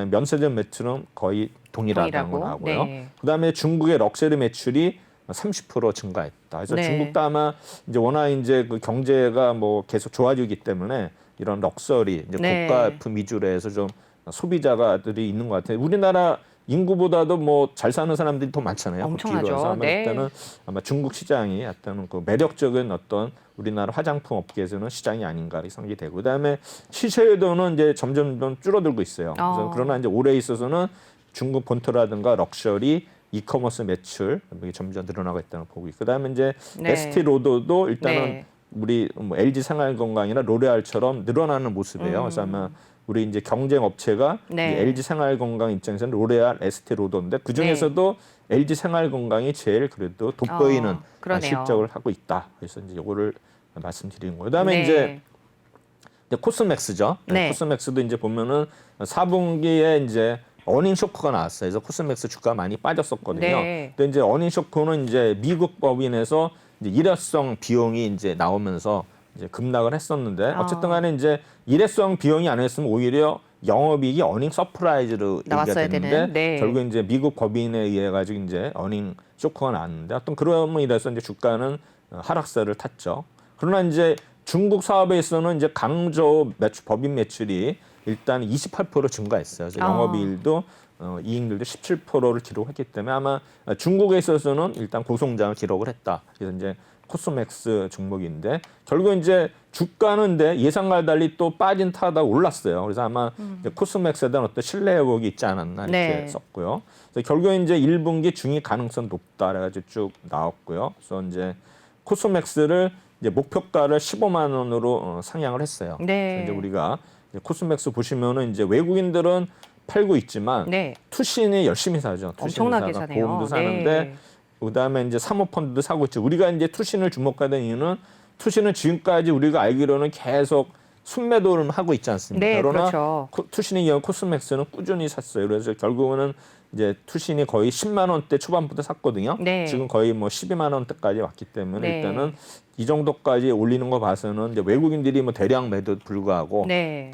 면세점 매출은 거의 동일하다는 거 나오고요. 네. 그다음에 중국의 럭셔리 매출이 30% 증가했다. 그래서 네. 중국도 아마 이제 워낙 이제 그 경제가 뭐 계속 좋아지기 때문에 이런 럭셔리, 이제 네. 고가품 위주로 해서 좀 소비자들이 있는 것 같아요. 우리나라 인구보다도 뭐 잘 사는 사람들이 더 많잖아요. 엄청나죠. 비교해서 아마 네. 일단은 아마 중국 시장이 약간은 그 매력적인 어떤 우리나라 화장품 업계에서는 시장이 아닌가 생각이 되고, 그다음에 시세도는 이제 점점 줄어들고 있어요. 그래서 그러나 이제 올해 있어서는 중국 본토라든가 럭셔리, 이커머스 매출 이게 점점 늘어나고 있다는 걸 보고 있고, 그다음에 이제 네. 에스티로더도 일단은 네. 우리 뭐 LG 생활건강이나 로레알처럼 늘어나는 모습이에요. 그래서 아마 우리 이제 경쟁 업체가 네. LG 생활건강 입장에서는 로레알, 에스티로더인데 그 중에서도 LG 생활건강이 제일 그래도 돋보이는 그러네요. 실적을 하고 있다. 그래서 이제 이거를 말씀드리는 거예요. 그다음에 네. 이제 코스맥스죠. 네. 코스맥스도 이제 보면은 4분기에 이제 어닝 쇼크가 나왔어요. 그래서 코스맥스 주가 많이 빠졌었거든요. 네. 근데 이제 어닝 쇼크는 이제 미국 법인에서 이제 일회성 비용이 이제 나오면서 이제 급락을 했었는데 어쨌든 간에 이제 일회성 비용이 안 했으면 오히려 영업이익이 어닝 서프라이즈로 얘기가 나왔어야 됐는데 되는, 네. 결국 이제 미국 법인에 의해 가지고 이제 어닝 쇼크가 나왔는데 어떤 그런 이래서 이제 주가는 하락세를 탔죠. 그러나 이제 중국 사업에서는 이제 강저 매출 법인 매출이 일단 28% 증가했어요. 그래서 영업이익도 이익률도 17%를 기록했기 때문에 아마 중국에 있어서는 일단 고성장을 기록을 했다. 그래서 이제 코스맥스 종목인데 결국 이제 주가는 근데 예상과 달리 또 빠진 타다 올랐어요. 그래서 아마 이제 코스맥스에 대한 어떤 신뢰 회복이 있지 않았나 이렇게 네. 썼고요. 그래서 결국에 이제 1분기 중위 가능성 높다 그래가지고 쭉 나왔고요. 그래서 이제 코스맥스를 이제 목표가를 15만 원으로 상향을 했어요. 네. 그래서 이제 우리가 이제 코스맥스 보시면은 이제 외국인들은 팔고 있지만 네. 투신이 열심히 사죠. 투신 엄청나게 사가 사네요. 보험도 사는데 네. 그다음에 이제 사모펀드도 사고 있죠. 우리가 이제 투신을 주목하는 이유는 투신은 지금까지 우리가 알기로는 계속 순매도를 하고 있지 않습니까? 네, 그러나 그렇죠. 투신에 이은 코스맥스는 꾸준히 샀어요. 그래서 결국은 이제 투신이 거의 10만 원대 초반부터 샀거든요. 네. 지금 거의 뭐 12만 원대까지 왔기 때문에 네. 일단은 이 정도까지 올리는 거 봐서는 이제 외국인들이 뭐 대량 매도 불구하고 네.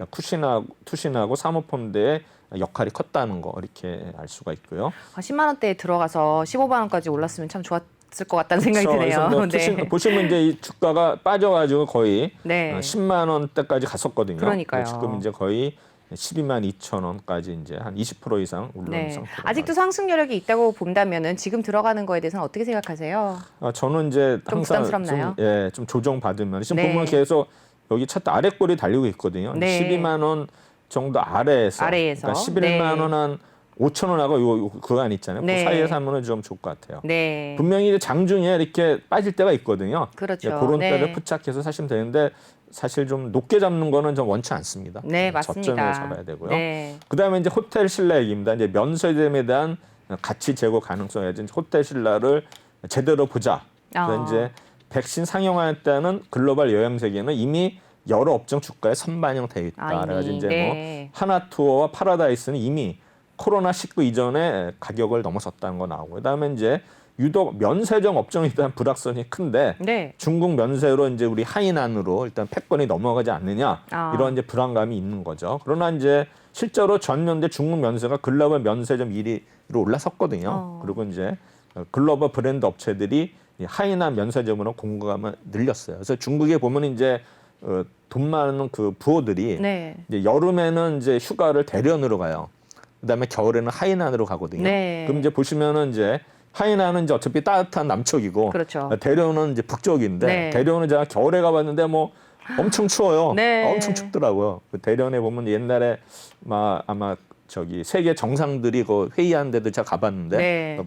투신하고 사모펀드의 역할이 컸다는 거 이렇게 알 수가 있고요. 10만 원대에 들어가서 15만 원까지 올랐으면 참 좋았을 것 같다는 생각이 그렇죠. 드네요. 그래서 뭐 투신, 보시면 이제 이 주가가 빠져가지고 거의 네. 10만 원대까지 갔었거든요. 그러니까요. 지금 이제 거의 12만 2천 원까지 이제 한 20% 이상 올라온 네. 상태로. 아직도 상승 여력이 있다고 본다면은 지금 들어가는 거에 대해서는 어떻게 생각하세요? 저는 이제 좀 항상 부담스럽나요? 좀 조정 받으면 지금 네. 보면 계속 여기 차트 아래 꼴이 달리고 있거든요. 네. 12만 원 정도 아래에서 아래에서. 그러니까 11만 네. 원 한 5천 원하고 요 그거 있잖아요. 네. 그 사이에 사면은 좀 좋을 것 같아요. 네. 분명히 이제 장중에 이렇게 빠질 때가 있거든요. 그렇죠. 그런 네. 때를 포착해서 사시면 되는데 사실 좀 높게 잡는 거는 좀 원치 않습니다. 네, 맞습니다. 저점에 잡아야 되고요. 네. 그다음에 이제 호텔 신라 얘기입니다. 이제 면세점에 대한 가치 제고 가능성에 대한 호텔 신라를 제대로 보자. 그래서 이제 백신 상용화했다는 글로벌 여행 세계는 이미 여러 업종 주가에 선반영돼 있다. 그래가지고 이제 네. 뭐 하나투어와 파라다이스는 이미 코로나19 이전에 가격을 넘어섰다는 거 나오고, 그다음에 이제 유독 면세점 업종에 대한 불확성이 큰데 네. 중국 면세로 이제 우리 하이난으로 일단 패권이 넘어가지 않느냐 이런 이제 불안감이 있는 거죠. 그러나 이제 실제로 전년대 중국 면세가 글로벌 면세점 1위 올라섰거든요. 그리고 이제 글로벌 브랜드 업체들이 이 하이나 면세점으로 공급을 늘렸어요. 그래서 중국에 보면 이제 돈 많은 그 부호들이 네. 이제 여름에는 이제 휴가를 대련으로 가요. 그다음에 겨울에는 하이난으로 가거든요. 네. 그럼 이제 보시면은 이제 하이난은 이제 어차피 따뜻한 남쪽이고 그렇죠. 대련은 이제 북쪽인데 네. 대련은 제가 겨울에 가봤는데 뭐 엄청 추워요. 네. 엄청 춥더라고요. 그 대련에 보면 옛날에 아마 저기 세계 정상들이 그 회의한 데도 제가 가봤는데 네.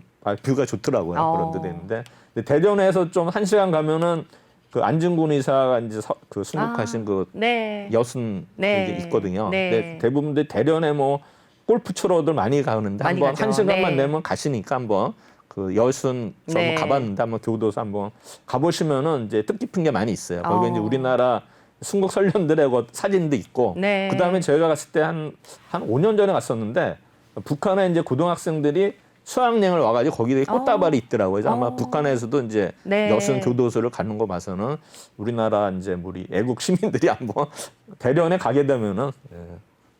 뷰가 좋더라고요. 어. 그런 데 있는데 대련에서 좀 1시간 가면은 그 안중근 의사가 이제 그 순국하신 그 네. 여순 네. 이게 있거든요. 네. 근데 대부분들 대련에 뭐 골프 치러들 많이 가는데 많이 한번 가죠. 1시간만 네. 내면 가시니까 한번 그 여순 저 네. 한번 가봤는데 한번 교도소 한번 가보시면은 이제 뜻깊은 게 많이 있어요. 거기 이제 우리나라 순국 선련들의 그 사진도 있고 네. 그다음에 저희가 갔을 때 한 5년 전에 갔었는데 북한에 이제 고등학생들이 수학여행을 와가지고 거기에 꽃다발이 있더라고요. 그래서 아마 북한에서도 이제 네. 여순 교도소를 가는 거 봐서는 우리나라 이제 우리 애국 시민들이 한번 대련에 가게 되면은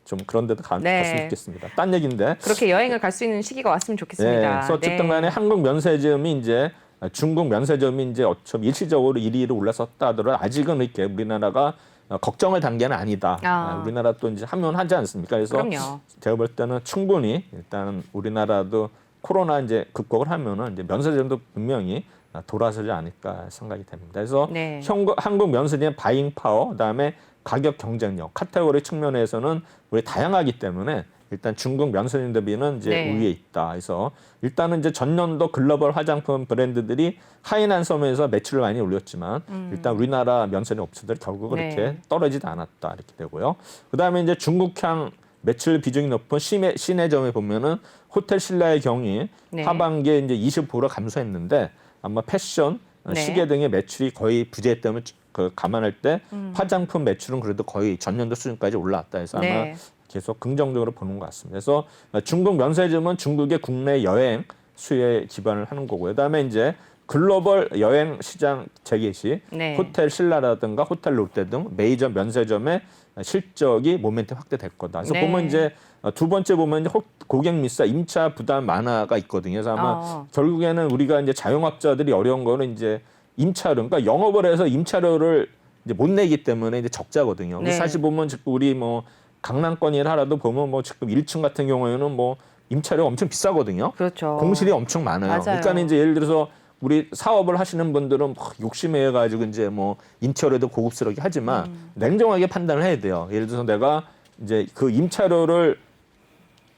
좀 그런 데도 네. 갔으면 좋겠습니다. 딴 얘기인데. 그렇게 여행을 갈 수 있는 시기가 왔으면 좋겠습니다. 네. 그래서 어쨌든 간에 한국 면세점이 이제 중국 면세점이 이제 어쩜 일시적으로 1위로 올라섰다 하더라도 아직은 이렇게 우리나라가 걱정할 단계는 아니다. 우리나라 또 이제 하면 하지 않습니까? 그래서 그럼요. 제가 볼 때는 충분히 일단 우리나라도 코로나 이제 극복을 하면은 이제 면세점도 분명히 돌아서지 않을까 생각이 됩니다. 그래서 네. 한국 면세점의 바잉 파워, 그다음에 가격 경쟁력, 카테고리 측면에서는 우리 다양하기 때문에 일단 중국 면세점 대비는 이제 네. 우위에 있다. 그래서 일단은 이제 전년도 글로벌 화장품 브랜드들이 하이난 섬에서 매출을 많이 올렸지만 일단 우리나라 면세점 업체들 결국은 네. 이렇게 떨어지지 않았다 이렇게 되고요. 그다음에 이제 중국향 매출 비중이 높은 시내점에 보면은 호텔 신라의 경우 네. 하반기에 이제 20% 감소했는데 아마 패션, 네. 시계 등의 매출이 거의 부재했다면 그 감안할 때 화장품 매출은 그래도 거의 전년도 수준까지 올라왔다 해서 아마 네. 계속 긍정적으로 보는 것 같습니다. 그래서 중국 면세점은 중국의 국내 여행 수요에 기반을 하는 거고요. 그다음에 이제 글로벌 여행 시장 재개시, 네. 호텔 신라라든가 호텔 롯데 등 메이저 면세점의 실적이 모멘텀 확대될 거다. 그래서 네. 보면 이제 두 번째 보면 이제 고객 미사 임차 부담 완화가 있거든요. 그래서 아마 결국에는 우리가 이제 자영업자들이 어려운 거는 이제 임차료, 그러니까 영업을 해서 임차료를 이제 못 내기 때문에 이제 적자거든요. 네. 사실 보면 지금 우리 뭐 강남권이라 하라도 보면 뭐 지금 1층 같은 경우에는 뭐 임차료가 엄청 비싸거든요. 그렇죠. 공실이 엄청 많아요. 맞아요. 그러니까 이제 예를 들어서 우리 사업을 하시는 분들은 막 욕심에 가지고 이제 뭐 인테리어도 고급스럽게 하지만 냉정하게 판단을 해야 돼요. 예를 들어서 내가 이제 그 임차료를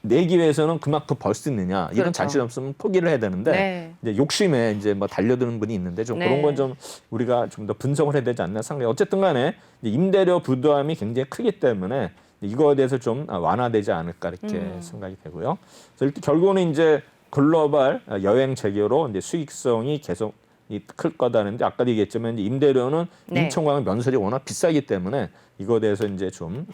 내기 위해서는 그만큼 벌 수 있느냐 이런 그렇죠. 자신 없으면 포기를 해야 되는데 네. 이제 욕심에 이제 뭐 달려드는 분이 있는데 좀 네. 그런 건 좀 우리가 좀 더 분석을 해야 되지 않나 생각해요. 어쨌든간에 임대료 부담이 굉장히 크기 때문에 이거에 대해서 좀 완화되지 않을까 이렇게 생각이 되고요. 그래서 일단 결국은 이제 글로벌 여행 재개로 이제 수익성이 계속 클 거다는데 아까도 얘기했지만 이제 임대료는 네. 인천광역 면세점이 워낙 비싸기 때문에 이거에 대해서 이제 좀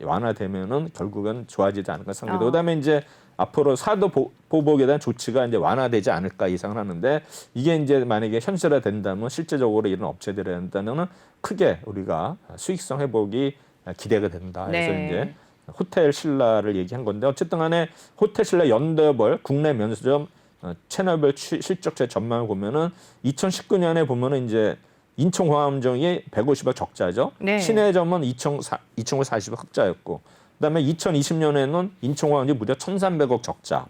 완화되면은 결국은 좋아지지 않을까 생각해요. 그다음에 이제 앞으로 사도 보복에 대한 조치가 이제 완화되지 않을까 예상을 하는데 이게 이제 만약에 현실화된다면 실제적으로 이런 업체들에 한다면은 크게 우리가 수익성 회복이 기대가 된다. 그래서 네. 이제 호텔 신라를 얘기한 건데 어쨌든 간에 호텔 신라 연대별 국내 면세점 채널별 실적제 전망을 보면은 2019년에 보면은 이제 인천광암정이 150억 적자죠. 네. 신해점은 2,540억 흑자였고 그다음에 2020년에는 인천광암이 무려 1,300억 적자.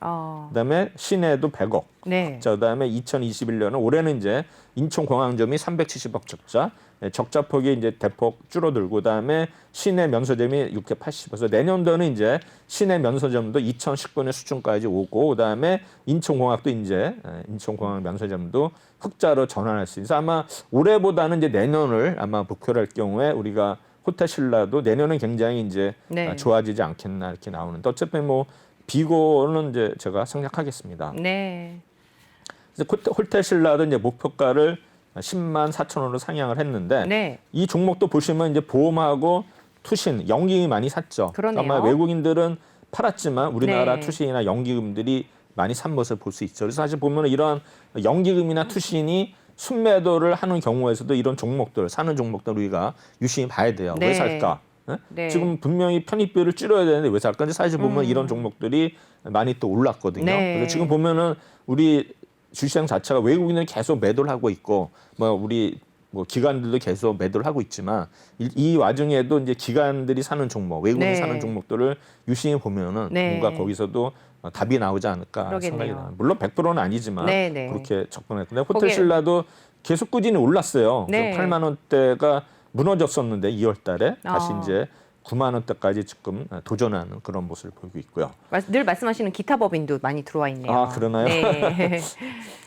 그다음에 시내도 100억. 네. 자, 그다음에 2021년은 올해는 이제 인천공항점이 370억 적자, 적자폭이 이제 대폭 줄어들고 그다음에 시내 면세점이 680억. 그래서 내년도는 이제 시내 면세점도 2019년 수준까지 오고 그다음에 인천공항도 이제 인천공항 면세점도 흑자로 전환할 수 있어서 아마 올해보다는 이제 내년을 아마 목표로 할 경우에 우리가 호텔 신라도 내년은 굉장히 이제 네. 좋아지지 않겠나 이렇게 나오는데 어차피 뭐 비고는 이제 제가 생략하겠습니다. 네. 그래서 호텔 신라도 이제 목표가를 10만 4천 원으로 상향을 했는데 네. 이 종목도 보시면 이제 보험하고 투신, 연기금이 많이 샀죠. 그러네요. 아마 외국인들은 팔았지만 우리나라 네. 투신이나 연기금들이 많이 산 것을 볼 수 있죠. 그래서 사실 보면 이런 연기금이나 투신이 순매도를 하는 경우에서도 이런 종목들, 사는 종목들 우리가 유심히 봐야 돼요. 네. 왜 살까? 예? 네. 지금 분명히 편입비를 줄여야 되는데 왜 살까? 사실 보면 이런 종목들이 많이 또 올랐거든요. 네. 그래서 지금 보면은 우리 주시장 자체가 외국인들이 계속 매도를 하고 있고 뭐 우리 뭐 기관들도 계속 매도를 하고 있지만 이 와중에도 이제 기관들이 사는 종목, 외국인이 네. 사는 종목들을 유심히 보면은 네. 뭔가 거기서도 답이 나오지 않을까 그러겠네요. 생각이 나요. 물론 100%는 아니지만 네, 네. 그렇게 접근했는데 거기에- 호텔신라도 계속 꾸준히 올랐어요. 네. 8만 원대가 무너졌었는데 2월 달에 다시 아. 이제 9만 원대까지 지금 도전하는 그런 모습을 보이고 있고요. 늘 말씀하시는 기타 법인도 많이 들어와 있네요. 아, 그러나요? 네.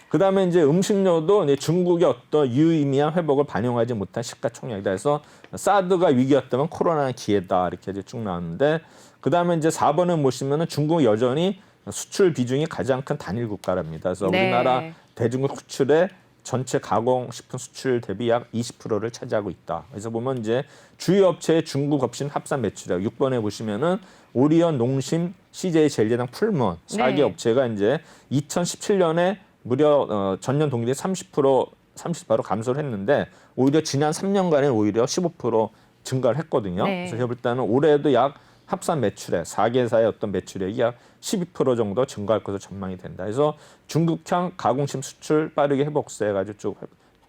그다음에 이제 음식료도 이제 중국의 어떤 유의미한 회복을 반영하지 못한 시가총액이다 해서 사드가 위기였다면 코로나는 기회다 이렇게 이제 쭉 나왔는데 그다음에 이제 4번에 보시면은 중국 여전히 수출 비중이 가장 큰 단일 국가랍니다. 그래서 네. 우리나라 대중국 수출의 전체 가공식품 수출 대비 약 20%를 차지하고 있다. 그래서 보면 이제 주요 업체의 중국 업신 합산 매출액 6번에 보시면은 오리온, 농심, CJ 젤리당, 풀무원 4개 네. 업체가 이제 2017년에 무려 전년 동기 대비 30% 감소를 했는데 오히려 지난 3년간에 오히려 15% 증가를 했거든요. 네. 그래서 제가 볼 때는 올해도 약 합산 매출액 4개사의 어떤 매출액이 약 12% 정도 증가할 것으로 전망이 된다. 그래서 중국향 가공식 수출 빠르게 회복세가지고 쭉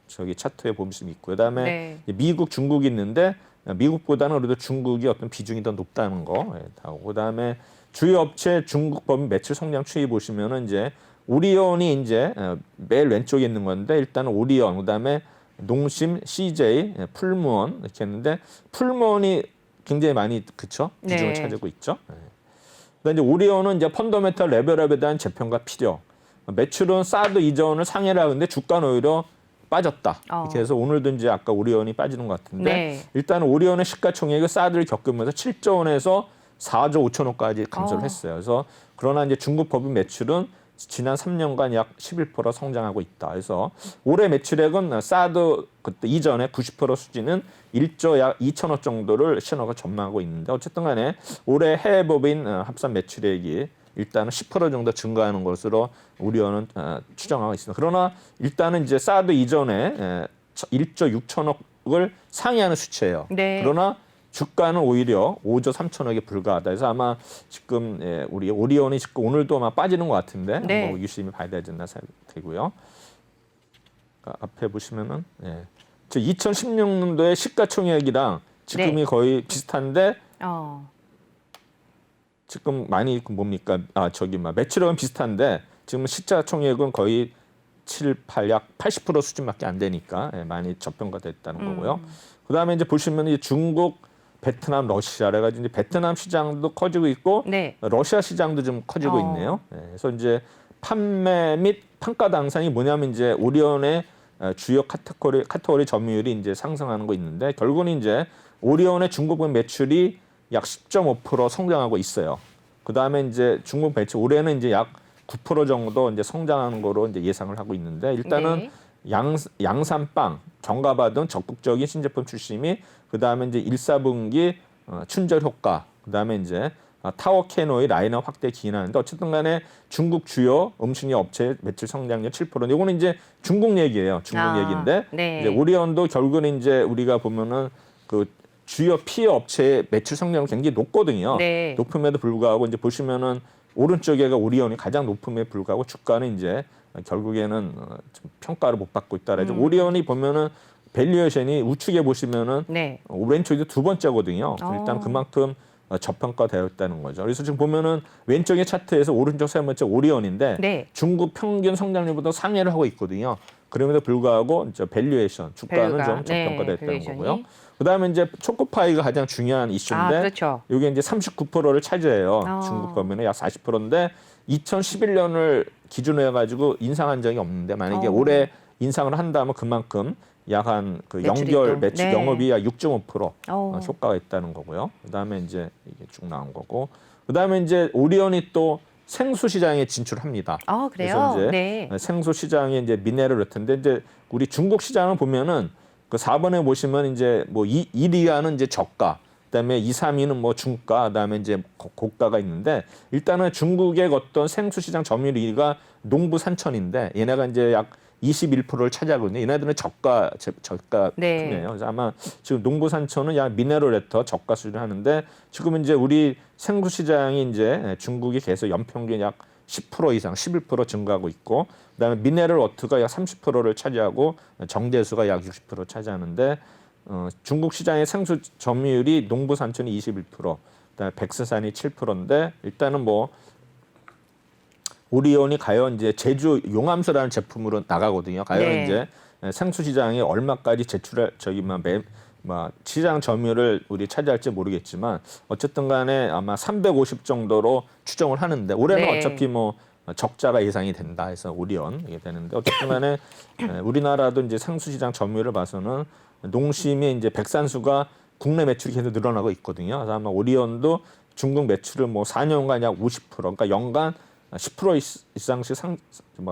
저기 차트에 보시면 있고 그다음에 네. 미국, 중국이 있는데 미국보다는 그래도 중국이 어떤 비중이 더 높다는 거. 그다음에 주요 업체 중국 법인 매출 성장 추이 보시면은 이제 오리온이 이제 매일 왼쪽에 있는 건데 일단 오리온 그다음에 농심, CJ, 풀무원 이렇게 했는데 풀무원이 굉장히 많이 그쵸 비중을 네. 차지하고 있죠. 그다음에 이제 오리온은 이제 펀더멘털 레벨업에 대한 재평가 필요. 매출은 사드 이전을 상회를 하는데 주가는 오히려 빠졌다. 이렇게 해서 오늘도 이제 아까 오리온이 빠지는 것 같은데 네. 일단 오리온의 시가총액이 사드를 겪으면서 7조 원에서 4조 5천억까지 감소를 했어요. 그래서 그러나 이제 중국 법인 매출은 지난 3년간 약 11% 성장하고 있다. 그래서 올해 매출액은 사드 그때 이전에 90% 수준은 1조 약 2천억 정도를 신호가 전망하고 있는데 어쨌든 간에 올해 해외 법인 합산 매출액이 일단은 10% 정도 증가하는 것으로 우려는 추정하고 있습니다. 그러나 일단은 이제 사드 이전에 1조 6천억을 상회하는 수치예요. 네. 그러나 주가는 오히려 5조 3천억에 불과하다. 그래서 아마 지금 우리 오리온이 지금 오늘도 아마 빠지는 것 같은데 네. 뭐 유심히 봐야 되지 않나 생각되고요. 앞에 보시면은 2016년도에 시가총액이랑 지금이 네. 거의 비슷한데 지금 많이 뭡니까? 매출액은 비슷한데 지금 시가총액은 거의 7, 8, 약 80% 수준밖에 안 되니까 많이 저평가됐다는 거고요. 그다음에 이제 보시면 이 중국, 베트남, 러시아 그래가지고 이제 베트남 시장도 커지고 있고 네. 러시아 시장도 좀 커지고 있네요. 그래서 이제 판매 및 판가 당상이 뭐냐면 이제 오리온의 주요 카테고리 점유율이 이제 상승하는 거 있는데 결국은 이제 오리온의 중국 매출이 약 10.5% 성장하고 있어요. 그다음에 이제 중국 매출 올해는 이제 약 9% 정도 이제 성장하는 거로 이제 예상을 하고 있는데 일단은 네. 양산빵, 경과바 등 적극적인 신제품 출시 및 그다음에 이제 1, 4분기 춘절 효과, 그다음에 이제 타워 캐노의 라인업 확대 기인하는데 어쨌든 간에 중국 주요 음식료 업체 매출 성장률 7%. 이거는 이제 중국 얘기예요. 중국 얘기인데 네. 이제 오리온도 결국은 이제 우리가 보면은 그 주요 피해 업체의 매출 성장은 굉장히 높거든요. 네. 높음에도 불구하고 이제 보시면은 오른쪽에가 오리온이 가장 높음에 불구하고 주가는 이제 결국에는 좀 평가를 못 받고 있다라죠. 오리온이 보면은 밸류에이션이 우측에 보시면은 네. 왼쪽이 두 번째거든요. 일단 그만큼 저평가되어 있다는 거죠. 그래서 지금 보면은 왼쪽의 차트에서 오른쪽 세 번째 오리온인데 네. 중국 평균 성장률보다 상회를 하고 있거든요. 그럼에도 불구하고 이제 밸류에이션 주가는 밸류가, 좀 저평가되어 있다는 밸류에이션이. 거고요. 그다음에 이제 초코파이가 가장 중요한 이슈인데 그렇죠. 이게 이제 39%를 차지해요. 중국 범위는 약 40%인데 2011년을 기준으로 해가지고 인상한 적이 없는데 만약에 올해 인상을 한다면 그만큼 약 한 그 매출이 연결 또, 매출 네. 영업이 약 6.5% 어. 효과가 있다는 거고요. 그다음에 이제 이게 쭉 나온 거고 그다음에 이제 오리온이 또 생수 시장에 진출합니다. 그래요? 그래서 이제 네. 생수 시장에 이제 미네랄 같은데 이제 우리 중국 시장을 보면은 그 4번에 보시면 이제 뭐 1위가는 이제 저가, 그다음에 2, 3위는 뭐 중가, 그다음에 이제 고가가 있는데 일단은 중국의 어떤 생수 시장 점유율 1위가 농부 산천인데 얘네가 이제 약 21%를 차지하거든요. 얘네들은 저가 네. 품이에요. 그래서 아마 지금 농부산촌은 약 미네랄레터 저가 수준을 하는데 지금은 이제 우리 생수 시장이 이제 중국이 계속 연평균 약 10% 이상, 11% 증가하고 있고, 그다음에 미네랄 워터가 약 30%를 차지하고 정제수가 약 60% 차지하는데 중국 시장의 생수 점유율이 농부산촌이 21%, 그다음에 백스산이 7%인데 일단은 뭐 오리온이 과연 이제 제주 용암수라는 제품으로 나가거든요. 과연 네. 이제 생수 시장에 얼마까지 제출할 시장 점유율을 우리 차지할지 모르겠지만 어쨌든 간에 아마 350 정도로 추정을 하는데 올해는 네. 어차피 뭐 적자가 예상이 된다 해서 오리온 이게 되는데 어쨌든 간에 우리나라도 이제 생수 시장 점유율을 봐서는 농심이 이제 백산수가 국내 매출이 계속 늘어나고 있거든요. 그래서 아마 오리온도 중국 매출을 뭐 4년간 약 50%, 그러니까 연간 10% 이상씩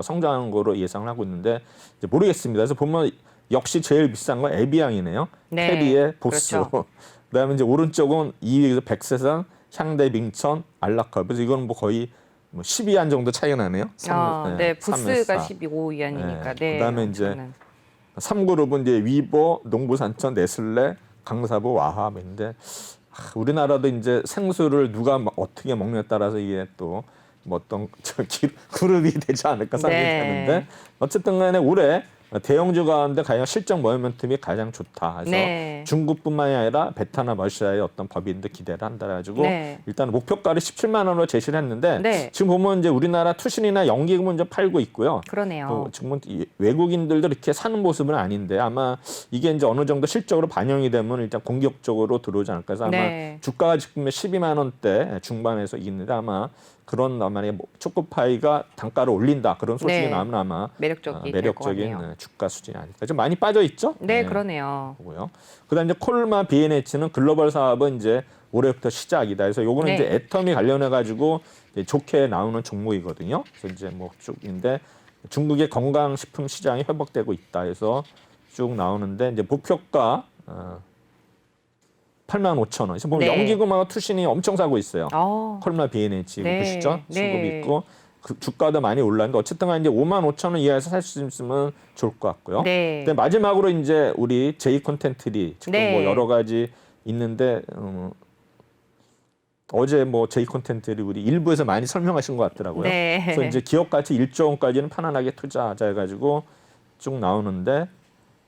성장하는 거로 예상을 하고 있는데 이제 모르겠습니다. 그래서 보면 역시 제일 비싼 건 에비앙이네요. 네, 캐리의 보스. 그렇죠. 그다음에 이제 오른쪽은 2위에서 백세산, 향대, 밍천, 알라카. 그래서 이거는 뭐 거의 뭐 12안 정도 차이가 나네요. 네, 삼, 부스가 사. 15위안이니까. 네, 네. 그다음에 이제 엄청난. 3그룹은 이제 위버, 농부산천, 네슬레, 강사부, 와합인데 우리나라도 이제 생수를 누가 어떻게 먹느냐에 따라서 이게 또 뭐 어떤 그룹이 되지 않을까 생각하는데 네. 어쨌든 간에 올해 대형주 가운데 가장 실적 모멘텀이 가장 좋다. 그래서 네. 중국뿐만이 아니라 베트남, 러시아의 어떤 법인도 기대를 한다 가지고 네. 일단 목표가를 17만 원으로 제시를 했는데 네. 지금 보면 이제 우리나라 투신이나 연기금은 좀 팔고 있고요. 그러네요. 또 지금은 외국인들도 이렇게 사는 모습은 아닌데 아마 이게 이제 어느 정도 실적으로 반영이 되면 일단 공격적으로 들어오지 않을까 해서 아마 네. 주가가 지금 12만 원대 중반에서 있는데 아마 그런 만약에 초코파이가 단가를 올린다 그런 소식이 네. 나오면 아마 매력적인 매력적인 주가 수준이 아닐까. 좀 많이 빠져 있죠? 네, 그러네요. 보고요. 그다음 이제 콜마 B&H는 글로벌 사업은 이제 올해부터 시작이다. 그래서 요거는 네. 이제 애텀이 관련해 가지고 좋게 나오는 종목이거든요. 그래서 이제 뭐 쭉인데 중국의 건강식품 시장이 회복되고 있다 해서 쭉 나오는데 이제 목표가 85,000원. 그래서 보면 네. 연기금하고 투신이 엄청 사고 있어요. 콜마 B&H 네. 보시죠? 수급이 네. 있고 그 주가도 많이 올랐는데 어쨌든 간에 이제 55,000원 이하에서 살 수 있으면 좋을 것 같고요. 네. 근데 마지막으로 이제 우리 제이 콘텐츠리 지금 네. 뭐 여러 가지 있는데 어제 뭐 제이 콘텐츠리 우리 일부에서 많이 설명하신 것 같더라고요. 네. 그래서 이제 기업 가치 1조 원까지는 편안하게 투자하자 해가지고 쭉 나오는데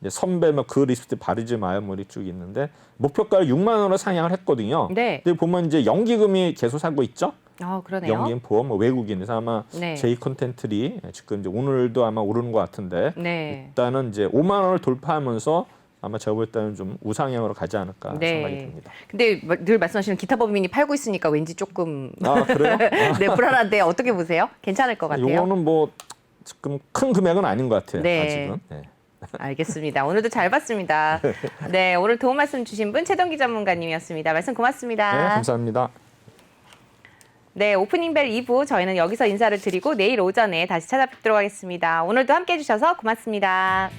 이제 선배 그 리스트 바르지 마요 뭐 쭉 있는데 목표가를 6만 원으로 상향을 했거든요. 네. 근데 보면 이제 연기금이 계속 사고 있죠. 그러네요. 연기금 보험 뭐 외국인에서 아마 네. 제이 콘텐츠리 지금 이제 오늘도 아마 오르는 것 같은데 네. 일단은 이제 5만 원을 돌파하면서 아마 제가 볼 때는 좀 우상향으로 가지 않을까 네. 생각이 듭니다. 근데 늘 말씀하시는 기타 법인이 팔고 있으니까 왠지 조금 아 그래요? 네, 불안한데 어떻게 보세요? 괜찮을 것 같아요. 요거는 뭐 지금 큰 금액은 아닌 것 같아요. 네. 아직은. 네. 알겠습니다. 오늘도 잘 봤습니다. 네, 오늘 도움 말씀 주신 분 최동기 전문가님이었습니다. 말씀 고맙습니다. 네, 감사합니다. 네, 오프닝벨 2부 저희는 여기서 인사를 드리고 내일 오전에 다시 찾아뵙도록 하겠습니다. 오늘도 함께해 주셔서 고맙습니다.